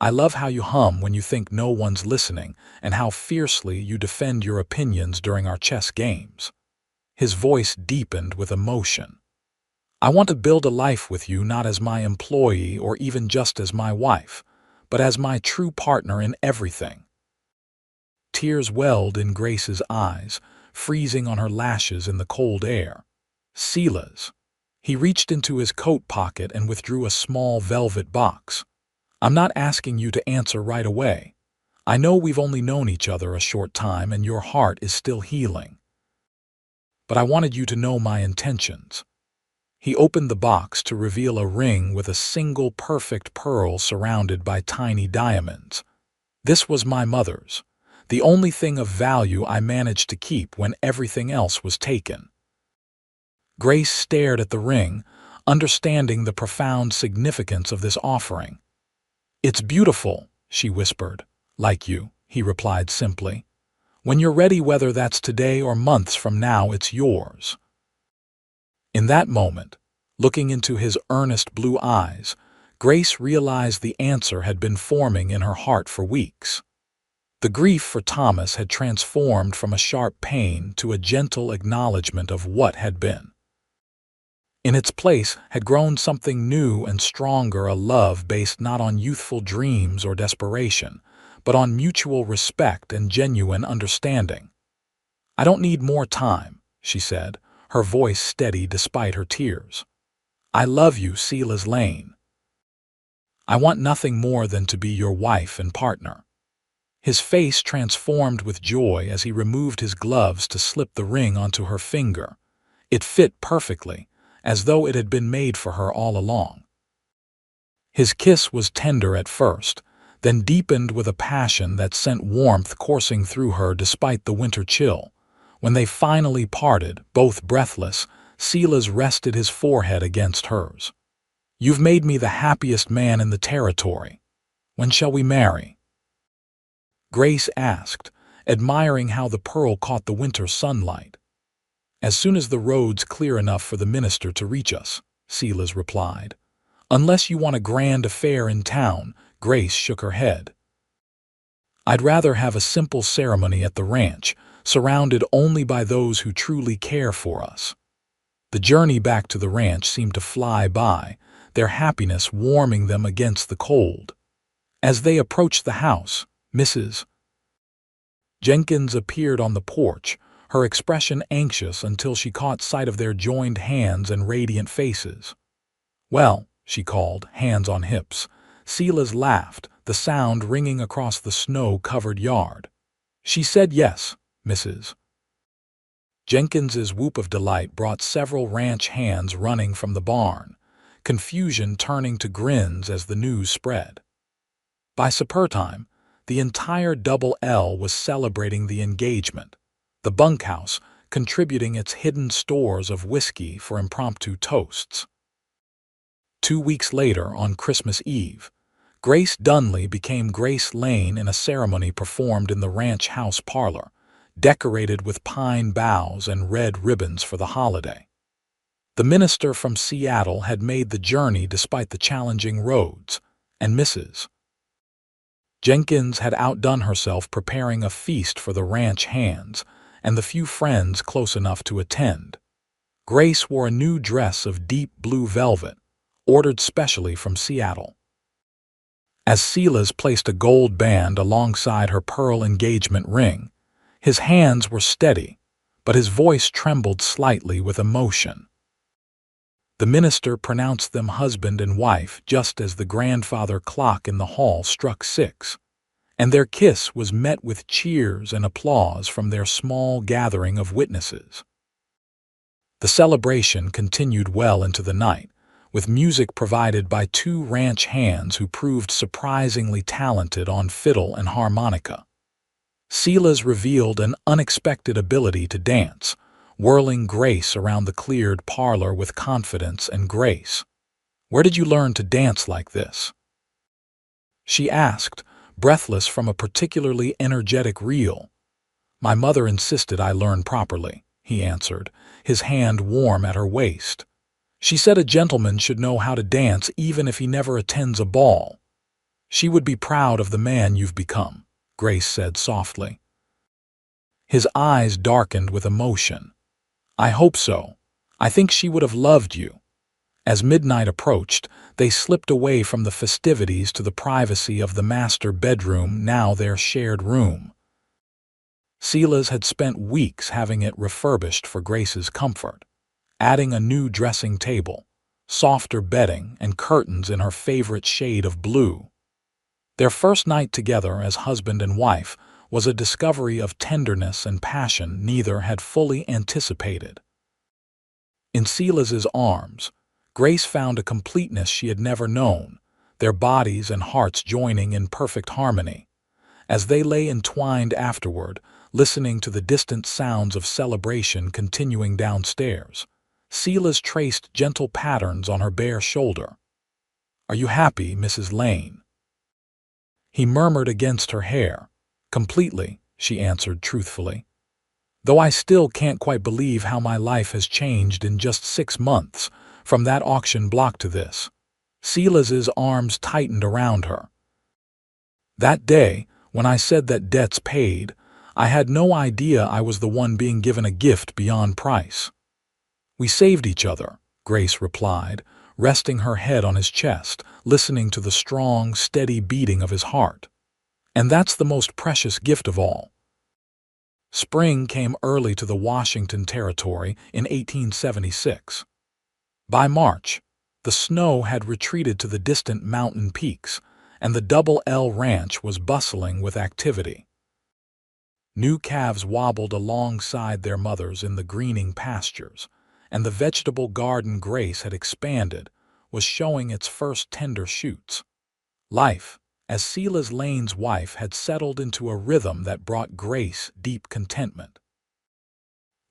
I love how you hum when you think no one's listening and how fiercely you defend your opinions during our chess games." His voice deepened with emotion. "I want to build a life with you not as my employee or even just as my wife, but as my true partner in everything." Tears welled in Grace's eyes, freezing on her lashes in the cold air. "Silas." He reached into his coat pocket and withdrew a small velvet box. "I'm not asking you to answer right away. I know we've only known each other a short time and your heart is still healing. But I wanted you to know my intentions." He opened the box to reveal a ring with a single perfect pearl surrounded by tiny diamonds. "This was my mother's, the only thing of value I managed to keep when everything else was taken." Grace stared at the ring, understanding the profound significance of this offering. "It's beautiful," she whispered. "Like you," he replied simply. "When you're ready, whether that's today or months from now, it's yours." In that moment, looking into his earnest blue eyes, Grace realized the answer had been forming in her heart for weeks. The grief for Thomas had transformed from a sharp pain to a gentle acknowledgement of what had been. In its place had grown something new and stronger, a love based not on youthful dreams or desperation, but on mutual respect and genuine understanding. "I don't need more time," she said, her voice steady despite her tears. "I love you, Silas Lane. I want nothing more than to be your wife and partner." His face transformed with joy as he removed his gloves to slip the ring onto her finger. It fit perfectly, as though it had been made for her all along. His kiss was tender at first, then deepened with a passion that sent warmth coursing through her despite the winter chill. When they finally parted, both breathless, Silas rested his forehead against hers. "You've made me the happiest man in the territory. When shall we marry?" Grace asked, admiring how the pearl caught the winter sunlight. "As soon as the road's clear enough for the minister to reach us," Silas replied. "Unless you want a grand affair in town," Grace shook her head. "I'd rather have a simple ceremony at the ranch, surrounded only by those who truly care for us." The journey back to the ranch seemed to fly by, their happiness warming them against the cold. As they approached the house, Mrs. Jenkins appeared on the porch, her expression anxious until she caught sight of their joined hands and radiant faces. "Well," she called, hands on hips. Silas laughed, the sound ringing across the snow-covered yard. "She said yes, Mrs. Jenkins's whoop of delight brought several ranch hands running from the barn, confusion turning to grins as the news spread. By supper time, the entire Double L was celebrating the engagement, the bunkhouse contributing its hidden stores of whiskey for impromptu toasts. 2 weeks later, on Christmas Eve, Grace Dunley became Grace Lane in a ceremony performed in the ranch house parlor, decorated with pine boughs and red ribbons for the holiday. The minister from Seattle had made the journey despite the challenging roads, and Mrs. Jenkins had outdone herself preparing a feast for the ranch hands and the few friends close enough to attend. Grace wore a new dress of deep blue velvet, ordered specially from Seattle. As Silas placed a gold band alongside her pearl engagement ring, his hands were steady, but his voice trembled slightly with emotion. The minister pronounced them husband and wife just as the grandfather clock in the hall struck 6, and their kiss was met with cheers and applause from their small gathering of witnesses. The celebration continued well into the night, with music provided by 2 ranch hands who proved surprisingly talented on fiddle and harmonica. Silas revealed an unexpected ability to dance, whirling Grace around the cleared parlor with confidence and grace. "Where did you learn to dance like this?" she asked, breathless from a particularly energetic reel. "My mother insisted I learn properly," he answered, his hand warm at her waist. She said a gentleman should know how to dance even if he never attends a ball. She would be proud of the man you've become, Grace said softly. His eyes darkened with emotion. I hope so. I think she would have loved you. As midnight approached, they slipped away from the festivities to the privacy of the master bedroom, now their shared room. Silas had spent weeks having it refurbished for Grace's comfort, adding a new dressing table, softer bedding, and curtains in her favorite shade of blue. Their first night together as husband and wife was a discovery of tenderness and passion neither had fully anticipated. In Silas's arms, Grace found a completeness she had never known, their bodies and hearts joining in perfect harmony. As they lay entwined afterward, listening to the distant sounds of celebration continuing downstairs, Silas traced gentle patterns on her bare shoulder. "Are you happy, Mrs. Lane?" He murmured against her hair. "Completely," she answered truthfully. "Though I still can't quite believe how my life has changed in just 6 months, from that auction block to this." Silas's arms tightened around her. "That day, when I said that debt's paid, I had no idea I was the one being given a gift beyond price." "We saved each other," Grace replied, resting her head on his chest, listening to the strong, steady beating of his heart. "And that's the most precious gift of all." Spring came early to the Washington Territory in 1876. By March, the snow had retreated to the distant mountain peaks, and the Double L Ranch was bustling with activity. New calves wobbled alongside their mothers in the greening pastures, and the vegetable garden Grace had expanded was showing its first tender shoots. Life, as Silas Lane's wife, had settled into a rhythm that brought Grace deep contentment.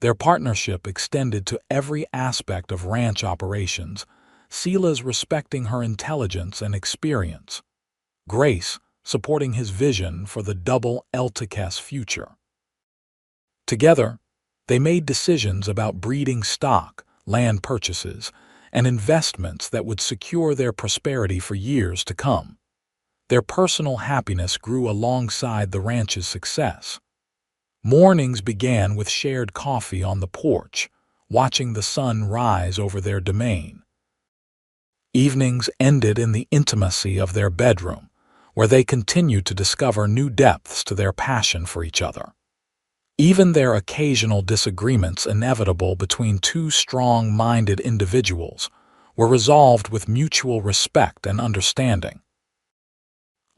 Their partnership extended to every aspect of ranch operations, Silas respecting her intelligence and experience, Grace supporting his vision for the Double Elticast future. Together, they made decisions about breeding stock, land purchases, and investments that would secure their prosperity for years to come. Their personal happiness grew alongside the ranch's success. Mornings began with shared coffee on the porch, watching the sun rise over their domain. Evenings ended in the intimacy of their bedroom, where they continued to discover new depths to their passion for each other. Even their occasional disagreements, inevitable between two strong-minded individuals, were resolved with mutual respect and understanding.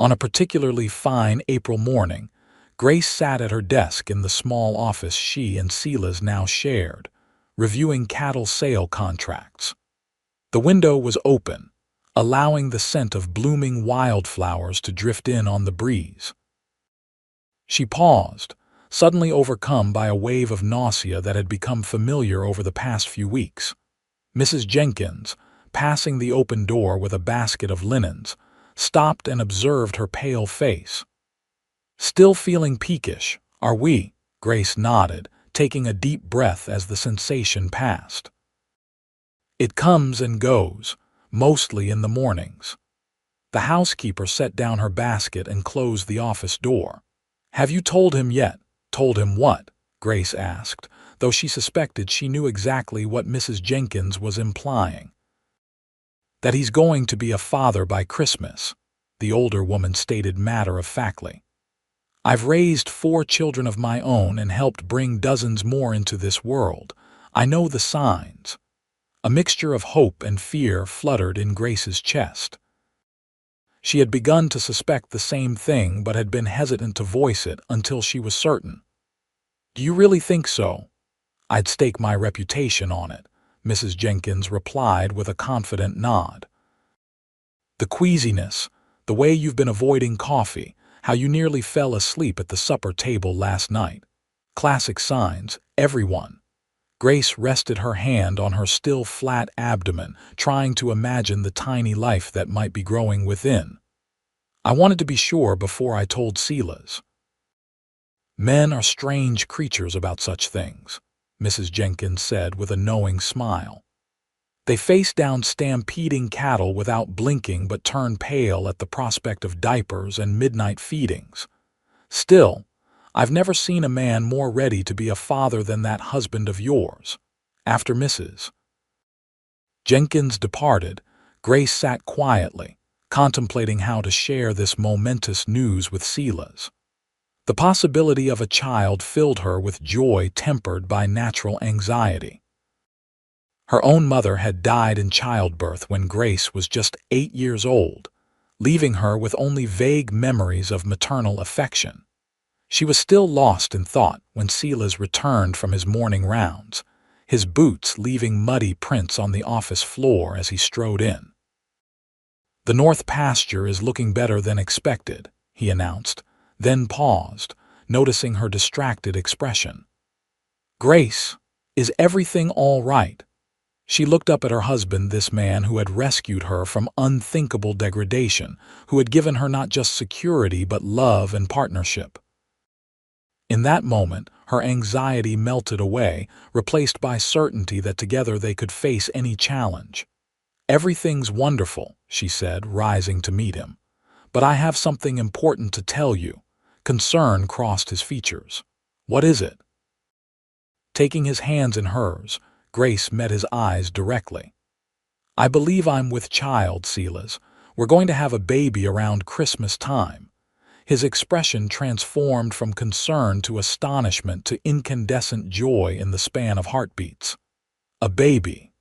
On a particularly fine April morning, Grace sat at her desk in the small office she and Silas now shared, reviewing cattle sale contracts. The window was open, allowing the scent of blooming wildflowers to drift in on the breeze. She paused, suddenly overcome by a wave of nausea that had become familiar over the past few weeks. Mrs. Jenkins, passing the open door with a basket of linens, stopped and observed her pale face. "Still feeling peakish, are we?" Grace nodded, taking a deep breath as the sensation passed. "It comes and goes, mostly in the mornings." The housekeeper set down her basket and closed the office door. "Have you told him yet?" "Told him what?" Grace asked, though she suspected she knew exactly what Mrs. Jenkins was implying. "That he's going to be a father by Christmas," the older woman stated matter-of-factly. "I've raised 4 children of my own and helped bring dozens more into this world. I know the signs." A mixture of hope and fear fluttered in Grace's chest. She had begun to suspect the same thing but had been hesitant to voice it until she was certain. "Do you really think so?" "I'd stake my reputation on it," Mrs. Jenkins replied with a confident nod. "The queasiness, the way you've been avoiding coffee, how you nearly fell asleep at the supper table last night. Classic signs, everyone." Grace rested her hand on her still flat abdomen, trying to imagine the tiny life that might be growing within. "I wanted to be sure before I told Silas." "Men are strange creatures about such things," Mrs. Jenkins said with a knowing smile. They faced down stampeding cattle without blinking but turned pale at the prospect of diapers and midnight feedings. Still, I've never seen a man more ready to be a father than that husband of yours. After Mrs. Jenkins departed, Grace sat quietly, contemplating how to share this momentous news with Silas. The possibility of a child filled her with joy tempered by natural anxiety. Her own mother had died in childbirth when Grace was just 8 years old, leaving her with only vague memories of maternal affection. She was still lost in thought when Silas returned from his morning rounds, his boots leaving muddy prints on the office floor as he strode in. "The north pasture is looking better than expected," he announced, then paused, noticing her distracted expression. "Grace, is everything all right?" She looked up at her husband, this man who had rescued her from unthinkable degradation, who had given her not just security but love and partnership. In that moment, her anxiety melted away, replaced by certainty that together they could face any challenge. "Everything's wonderful," she said, rising to meet him. "But I have something important to tell you." Concern crossed his features. "What is it?" Taking his hands in hers, Grace met his eyes directly. "I believe I'm with child, Silas. We're going to have a baby around Christmas time." His expression transformed from concern to astonishment to incandescent joy in the span of heartbeats. "A baby,"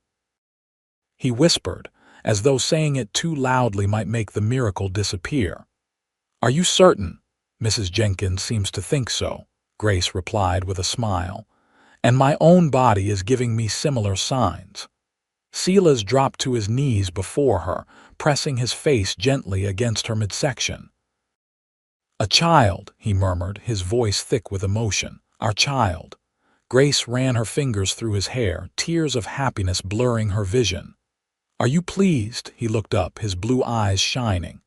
he whispered, as though saying it too loudly might make the miracle disappear. "Are you certain?" "Mrs. Jenkins seems to think so," Grace replied with a smile. "And my own body is giving me similar signs." Silas dropped to his knees before her, pressing his face gently against her midsection. "A child," he murmured, his voice thick with emotion. "Our child." Grace ran her fingers through his hair, tears of happiness blurring her vision. "Are you pleased?" He looked up, his blue eyes shining.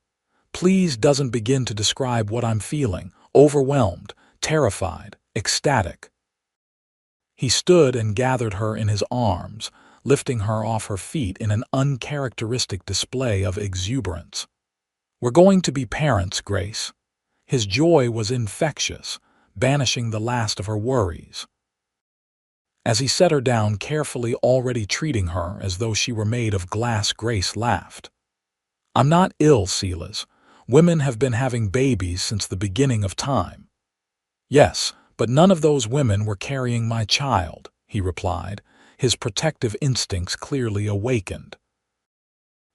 "Pleased doesn't begin to describe what I'm feeling. Overwhelmed, terrified, ecstatic." He stood and gathered her in his arms, lifting her off her feet in an uncharacteristic display of exuberance. "We're going to be parents, Grace." His joy was infectious, banishing the last of her worries. As he set her down carefully, already treating her as though she were made of glass, Grace laughed. "I'm not ill, Silas. Women have been having babies since the beginning of time." "Yes, but none of those women were carrying my child," he replied, his protective instincts clearly awakened.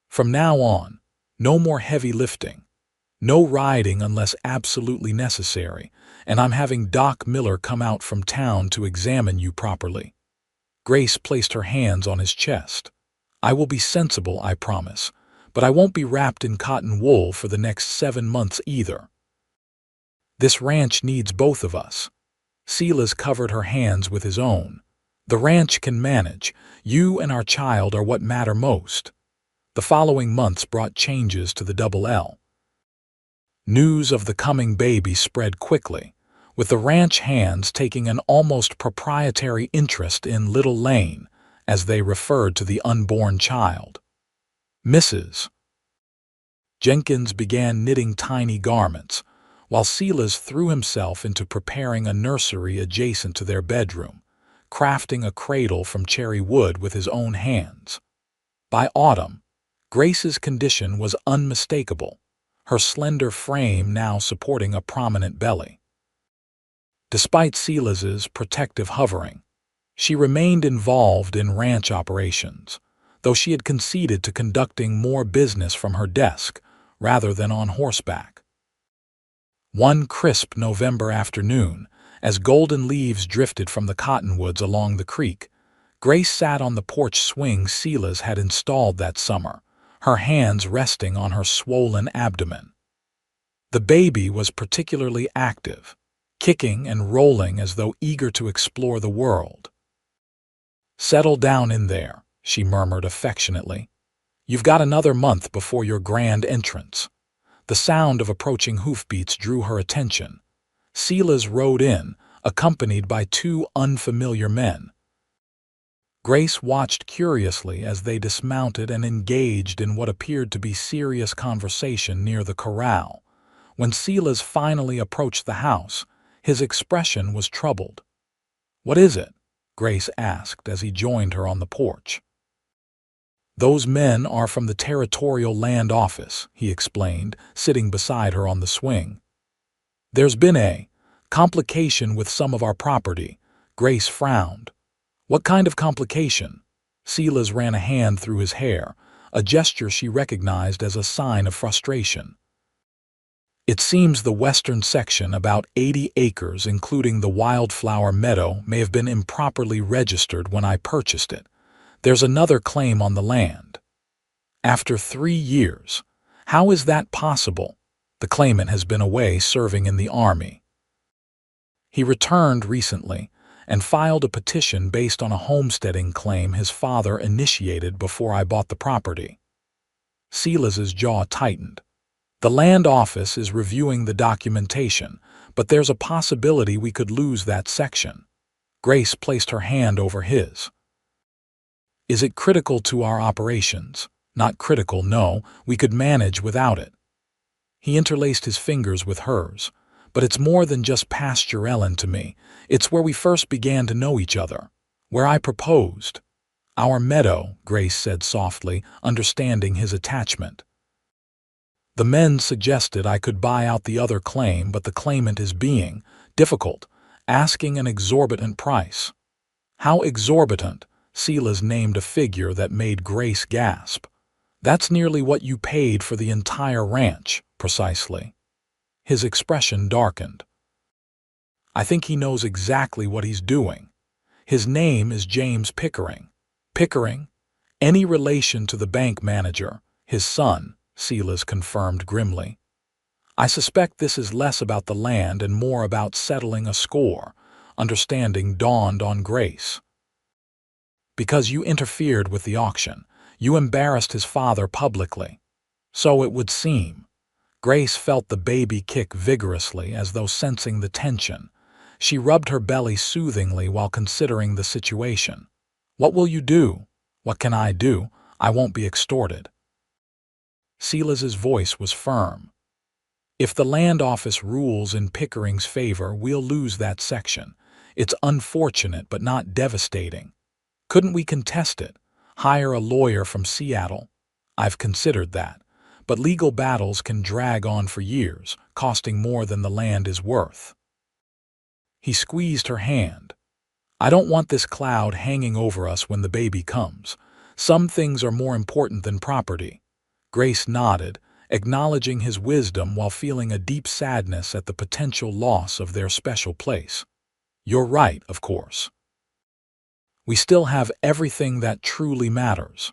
"From now on, no more heavy lifting. No riding unless absolutely necessary, and I'm having Doc Miller come out from town to examine you properly." Grace placed her hands on his chest. "I will be sensible, I promise, but I won't be wrapped in cotton wool for the next 7 months either. This ranch needs both of us." Silas covered her hands with his own. "The ranch can manage. You and our child are what matter most." The following months brought changes to the Double L. News of the coming baby spread quickly, with the ranch hands taking an almost proprietary interest in Little Lane, as they referred to the unborn child. Mrs. Jenkins began knitting tiny garments, while Silas threw himself into preparing a nursery adjacent to their bedroom, crafting a cradle from cherry wood with his own hands. By autumn, Grace's condition was unmistakable, her slender frame now supporting a prominent belly. Despite Silas's protective hovering, she remained involved in ranch operations, though she had conceded to conducting more business from her desk rather than on horseback. One crisp November afternoon, as golden leaves drifted from the cottonwoods along the creek, Grace sat on the porch swing Silas had installed that summer, her hands resting on her swollen abdomen. The baby was particularly active, kicking and rolling as though eager to explore the world. "Settle down in there," she murmured affectionately. "You've got another month before your grand entrance." The sound of approaching hoofbeats drew her attention. Silas rode in, accompanied by 2 unfamiliar men. Grace watched curiously as they dismounted and engaged in what appeared to be serious conversation near the corral. When Silas finally approached the house, his expression was troubled. "What is it?" Grace asked as he joined her on the porch. "Those men are from the Territorial Land Office," he explained, sitting beside her on the swing. "There's been a complication with some of our property." Grace frowned. "What kind of complication?" Silas ran a hand through his hair, a gesture she recognized as a sign of frustration. "It seems the western section, about 80 acres, including the wildflower meadow, may have been improperly registered when I purchased it. There's another claim on the land." "After 3 years. How is that possible?" "The claimant has been away serving in the Army. He returned recently and filed a petition based on a homesteading claim his father initiated before I bought the property." Silas's jaw tightened. "The land office is reviewing the documentation, but there's a possibility we could lose that section." Grace placed her hand over his. "Is it critical to our operations?" "Not critical, no. We could manage without it." He interlaced his fingers with hers. "But it's more than just pasture Ellen to me. It's where we first began to know each other. Where I proposed." "Our meadow," Grace said softly, understanding his attachment. "The men suggested I could buy out the other claim, but the claimant is being difficult, asking an exorbitant price." "How exorbitant?" Silas named a figure that made Grace gasp. "That's nearly what you paid for the entire ranch." "Precisely." His expression darkened. "I think he knows exactly what he's doing. His name is James Pickering." "Pickering? Any relation to the bank manager, his son?" Silas confirmed grimly. "I suspect this is less about the land and more about settling a score." Understanding dawned on Grace. "Because you interfered with the auction. You embarrassed his father publicly." "So it would seem." Grace felt the baby kick vigorously, as though sensing the tension. She rubbed her belly soothingly while considering the situation. "What will you do?" "What can I do? I won't be extorted." Silas's voice was firm. "If the land office rules in Pickering's favor, we'll lose that section. It's unfortunate but not devastating. Couldn't we contest it? Hire a lawyer from Seattle?" "I've considered that. But legal battles can drag on for years, costing more than the land is worth." He squeezed her hand. "I don't want this cloud hanging over us when the baby comes. Some things are more important than property." Grace nodded, acknowledging his wisdom while feeling a deep sadness at the potential loss of their special place. "You're right, of course. We still have everything that truly matters."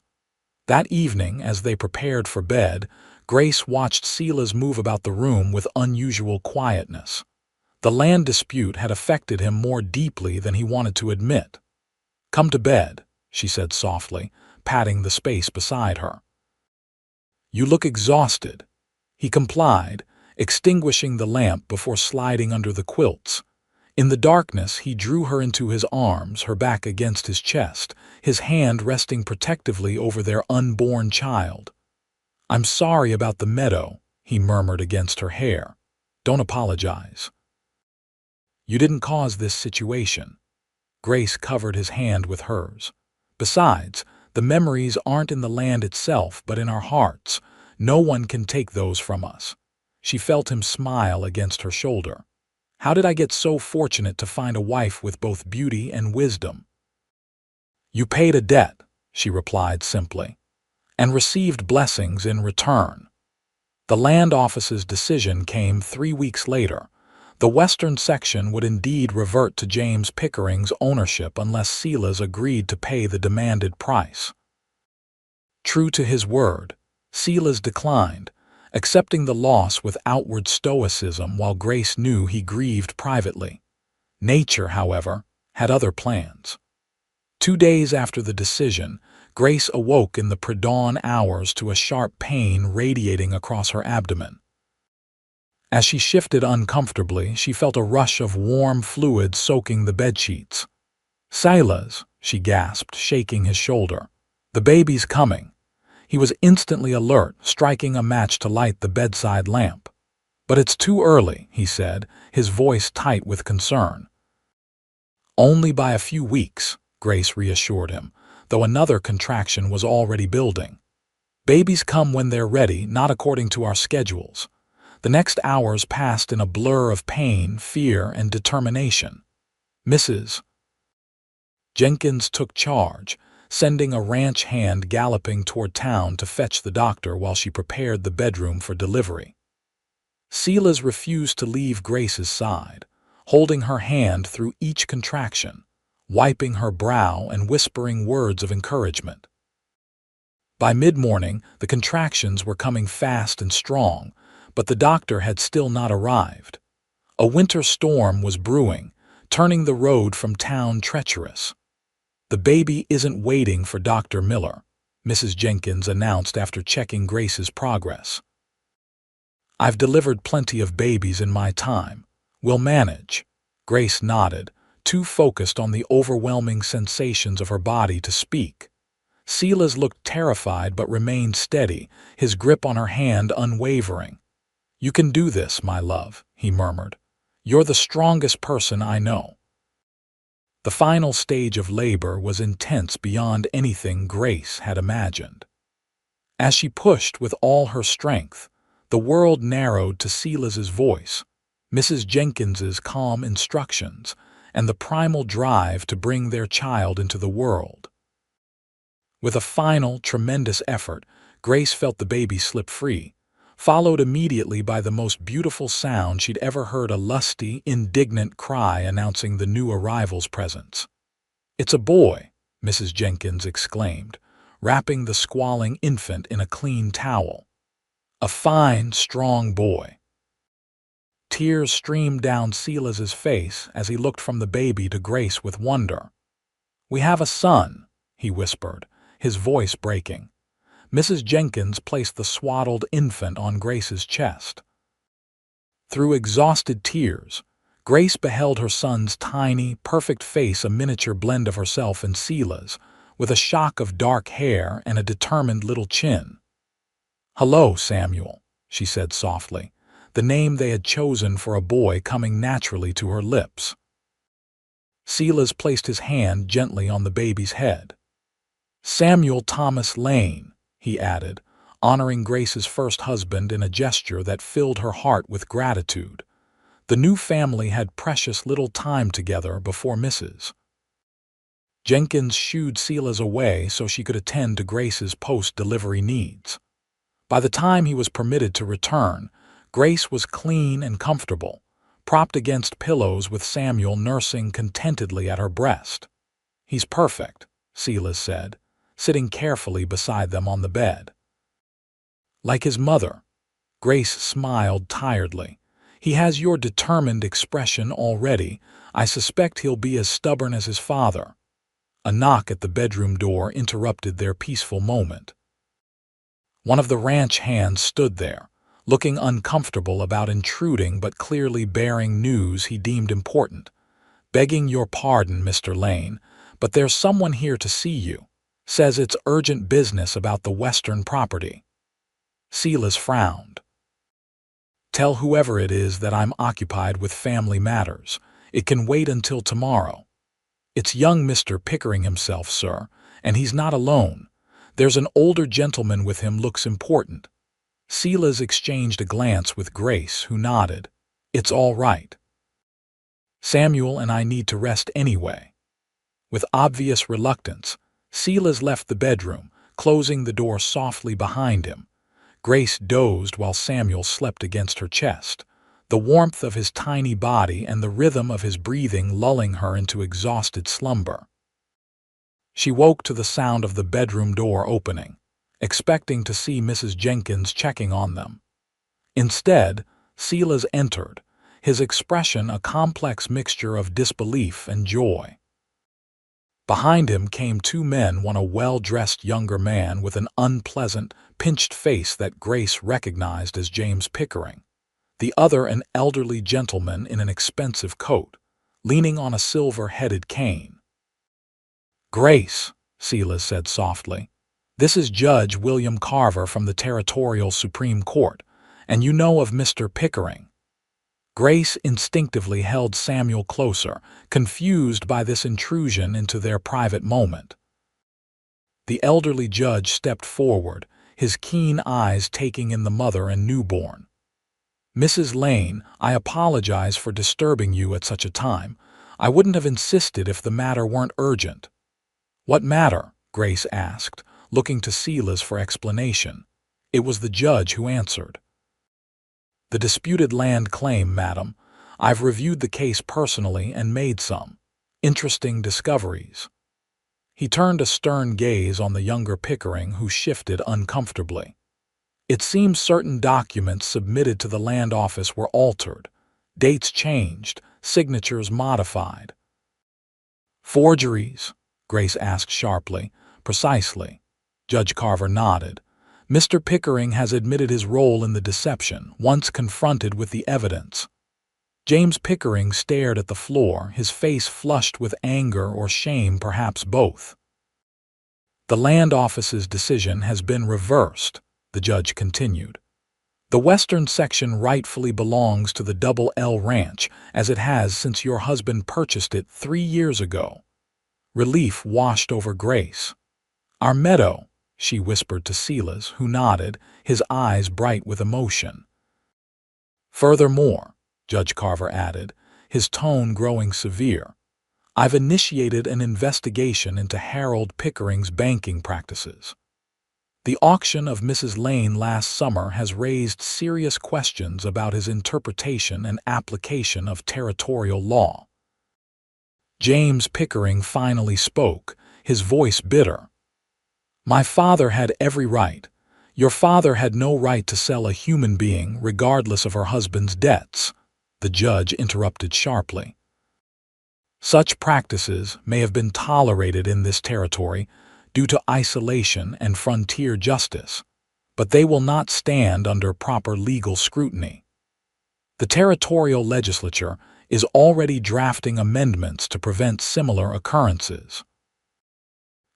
That evening, as they prepared for bed, Grace watched Silas move about the room with unusual quietness. The land dispute had affected him more deeply than he wanted to admit. "Come to bed," she said softly, patting the space beside her. "You look exhausted." He complied, extinguishing the lamp before sliding under the quilts. In the darkness, he drew her into his arms, her back against his chest, his hand resting protectively over their unborn child. "I'm sorry about the meadow," he murmured against her hair. "Don't apologize. You didn't cause this situation." Grace covered his hand with hers. "Besides, the memories aren't in the land itself, but in our hearts. No one can take those from us." She felt him smile against her shoulder. "How did I get so fortunate to find a wife with both beauty and wisdom?" "You paid a debt," she replied simply, "and received blessings in return." The land office's decision came 3 weeks later. The western section would indeed revert to James Pickering's ownership unless Silas agreed to pay the demanded price. True to his word, Silas declined, accepting the loss with outward stoicism while Grace knew he grieved privately. Nature, however, had other plans. 2 days after the decision, Grace awoke in the pre-dawn hours to a sharp pain radiating across her abdomen. As she shifted uncomfortably, she felt a rush of warm fluid soaking the bedsheets. "Silas," she gasped, shaking his shoulder. "The baby's coming." He was instantly alert, striking a match to light the bedside lamp. "But it's too early," he said, his voice tight with concern. "Only by a few weeks," Grace reassured him, though another contraction was already building. "Babies come when they're ready, not according to our schedules." The next hours passed in a blur of pain, fear, and determination. Mrs. Jenkins took charge, sending a ranch hand galloping toward town to fetch the doctor while she prepared the bedroom for delivery. Silas refused to leave Grace's side, holding her hand through each contraction, wiping her brow and whispering words of encouragement. By mid-morning, the contractions were coming fast and strong, but the doctor had still not arrived. A winter storm was brewing, turning the road from town treacherous. "The baby isn't waiting for Dr. Miller," Mrs. Jenkins announced after checking Grace's progress. "I've delivered plenty of babies in my time. We'll manage." Grace nodded, too focused on the overwhelming sensations of her body to speak. Silas looked terrified but remained steady, his grip on her hand unwavering. "You can do this, my love," he murmured. "You're the strongest person I know." The final stage of labor was intense beyond anything Grace had imagined. As she pushed with all her strength, the world narrowed to Silas's voice, Mrs. Jenkins's calm instructions, and the primal drive to bring their child into the world. With a final, tremendous effort, Grace felt the baby slip free, followed immediately by the most beautiful sound she'd ever heard, a lusty, indignant cry announcing the new arrival's presence. "It's a boy," Mrs. Jenkins exclaimed, wrapping the squalling infant in a clean towel. "A fine, strong boy." Tears streamed down Silas's face as he looked from the baby to Grace with wonder. "We have a son," he whispered, his voice breaking. Mrs. Jenkins placed the swaddled infant on Grace's chest. Through exhausted tears, Grace beheld her son's tiny, perfect face, a miniature blend of herself and Silas, with a shock of dark hair and a determined little chin. "Hello, Samuel," she said softly, the name they had chosen for a boy coming naturally to her lips. Silas placed his hand gently on the baby's head. "Samuel Thomas Lane," he added, honoring Grace's first husband in a gesture that filled her heart with gratitude. The new family had precious little time together before Mrs. Jenkins shooed Silas away so she could attend to Grace's post-delivery needs. By the time he was permitted to return, Grace was clean and comfortable, propped against pillows with Samuel nursing contentedly at her breast. "He's perfect," Silas said, sitting carefully beside them on the bed. "Like his mother." Grace smiled tiredly. "He has your determined expression already. I suspect he'll be as stubborn as his father." A knock at the bedroom door interrupted their peaceful moment. One of the ranch hands stood there, looking uncomfortable about intruding but clearly bearing news he deemed important. "Begging your pardon, Mr. Lane, but there's someone here to see you. Says it's urgent business about the western property." Silas frowned. "Tell whoever it is that I'm occupied with family matters. It can wait until tomorrow." "It's young Mr. Pickering himself, sir, and he's not alone. There's an older gentleman with him, looks important." Silas exchanged a glance with Grace, who nodded. "It's all right. Samuel and I need to rest anyway." With obvious reluctance, Silas left the bedroom, closing the door softly behind him. Grace dozed while Samuel slept against her chest, the warmth of his tiny body and the rhythm of his breathing lulling her into exhausted slumber. She woke to the sound of the bedroom door opening, expecting to see Mrs. Jenkins checking on them. Instead, Silas entered, his expression a complex mixture of disbelief and joy. Behind him came two men, one a well-dressed younger man with an unpleasant, pinched face that Grace recognized as James Pickering, the other an elderly gentleman in an expensive coat, leaning on a silver-headed cane. "Grace," Silas said softly, "this is Judge William Carver from the Territorial Supreme Court, and you know of Mr. Pickering." Grace instinctively held Samuel closer, confused by this intrusion into their private moment. The elderly judge stepped forward, his keen eyes taking in the mother and newborn. "Mrs. Lane, I apologize for disturbing you at such a time. I wouldn't have insisted if the matter weren't urgent." "What matter?" Grace asked, looking to Silas for explanation. It was the judge who answered. "The disputed land claim, madam. I've reviewed the case personally and made some interesting discoveries." He turned a stern gaze on the younger Pickering, who shifted uncomfortably. "It seems certain documents submitted to the land office were altered, dates changed, signatures modified." "Forgeries?" Grace asked sharply. "Precisely." Judge Carver nodded. "Mr. Pickering has admitted his role in the deception, once confronted with the evidence." James Pickering stared at the floor, his face flushed with anger or shame, perhaps both. "The land office's decision has been reversed," the judge continued. "The western section rightfully belongs to the Double L Ranch, as it has since your husband purchased it 3 years ago." Relief washed over Grace. "Our meadow," she whispered to Silas, who nodded, his eyes bright with emotion. "Furthermore," Judge Carver added, his tone growing severe, "I've initiated an investigation into Harold Pickering's banking practices. The auction of Mrs. Lane last summer has raised serious questions about his interpretation and application of territorial law." James Pickering finally spoke, his voice bitter. "My father had every right. Your father had no right to sell a human being regardless of her husband's debts," the judge interrupted sharply. "Such practices may have been tolerated in this territory due to isolation and frontier justice, but they will not stand under proper legal scrutiny. The territorial legislature is already drafting amendments to prevent similar occurrences."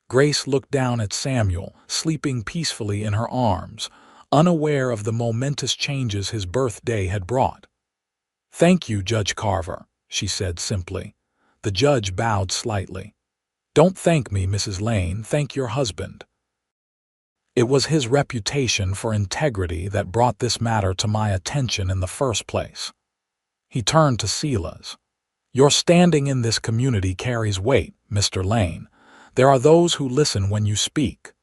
Grace looked down at Samuel, sleeping peacefully in her arms, unaware of the momentous changes his birthday had brought. "Thank you, Judge Carver," she said simply. The judge bowed slightly. "Don't thank me, Mrs. Lane, thank your husband. It was his reputation for integrity that brought this matter to my attention in the first place." He turned to Silas. "Your standing in this community carries weight, Mr. Lane. There are those who listen when you speak."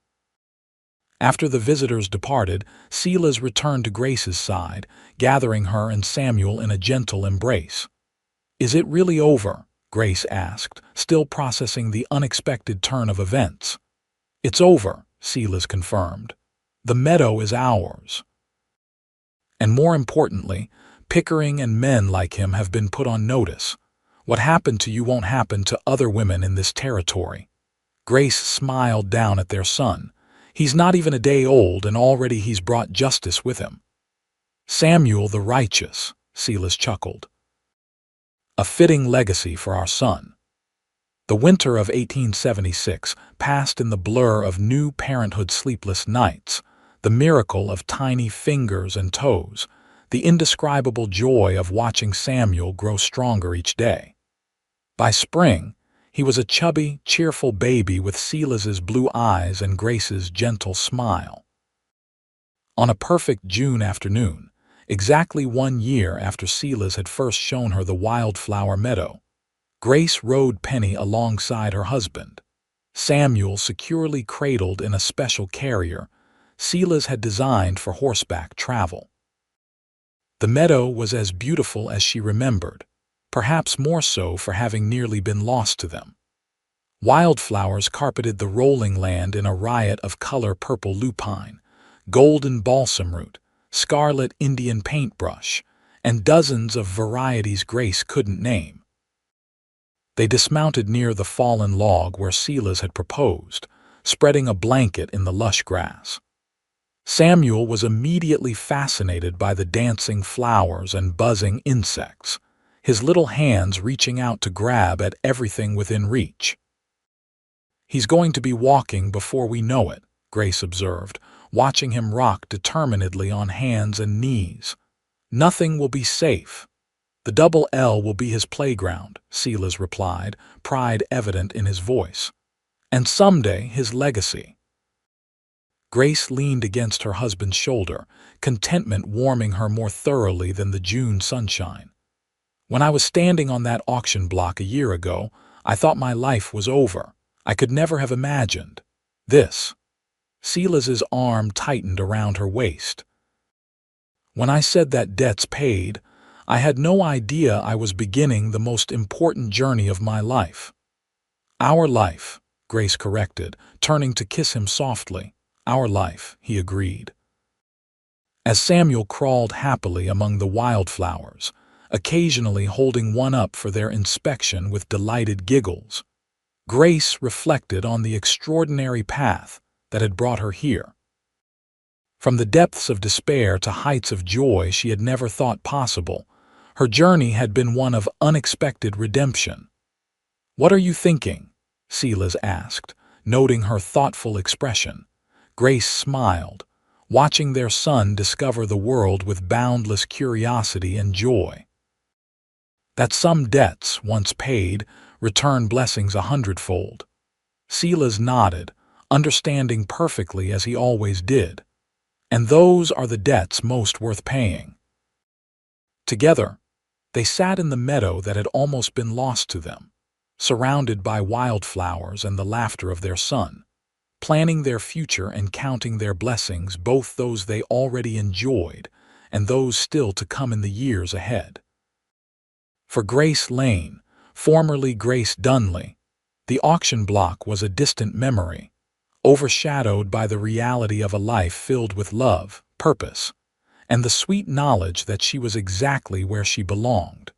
After the visitors departed, Silas returned to Grace's side, gathering her and Samuel in a gentle embrace. "Is it really over?" Grace asked, still processing the unexpected turn of events. "It's over," Silas confirmed. "The meadow is ours. And more importantly, Pickering and men like him have been put on notice. What happened to you won't happen to other women in this territory." Grace smiled down at their son. "He's not even a day old, and already he's brought justice with him." "Samuel the righteous," Silas chuckled. "A fitting legacy for our son." The winter of 1876 passed in the blur of new parenthood sleepless nights, the miracle of tiny fingers and toes, the indescribable joy of watching Samuel grow stronger each day. By spring, he was a chubby, cheerful baby with Silas's blue eyes and Grace's gentle smile. On a perfect June afternoon, exactly 1 year after Silas had first shown her the wildflower meadow, Grace rode Penny alongside her husband. Samuel securely cradled in a special carrier Silas had designed for horseback travel. The meadow was as beautiful as she remembered, perhaps more so for having nearly been lost to them. Wildflowers carpeted the rolling land in a riot of color: purple lupine, golden balsam root, scarlet Indian paintbrush, and dozens of varieties Grace couldn't name. They dismounted near the fallen log where Silas had proposed, spreading a blanket in the lush grass. Samuel was immediately fascinated by the dancing flowers and buzzing insects, his little hands reaching out to grab at everything within reach. "He's going to be walking before we know it," Grace observed, watching him rock determinedly on hands and knees. "Nothing will be safe." "The double L will be his playground," Silas replied, pride evident in his voice. "And someday his legacy." Grace leaned against her husband's shoulder, contentment warming her more thoroughly than the June sunshine. "When I was standing on that auction block a year ago, I thought my life was over. I could never have imagined this." Silas's arm tightened around her waist. "When I said that debt's paid, I had no idea I was beginning the most important journey of my life." "Our life," Grace corrected, turning to kiss him softly. "Our life," he agreed. As Samuel crawled happily among the wildflowers, occasionally holding one up for their inspection with delighted giggles, Grace reflected on the extraordinary path that had brought her here. From the depths of despair to heights of joy she had never thought possible, her journey had been one of unexpected redemption. "What are you thinking?" Silas asked, noting her thoughtful expression. Grace smiled, watching their son discover the world with boundless curiosity and joy. "That some debts, once paid, return blessings 100-fold. Silas nodded, understanding perfectly as he always did. "And those are the debts most worth paying." Together, they sat in the meadow that had almost been lost to them, surrounded by wildflowers and the laughter of their son, planning their future and counting their blessings, both those they already enjoyed and those still to come in the years ahead. For Grace Lane, formerly Grace Dunley, the auction block was a distant memory, overshadowed by the reality of a life filled with love, purpose, and the sweet knowledge that she was exactly where she belonged.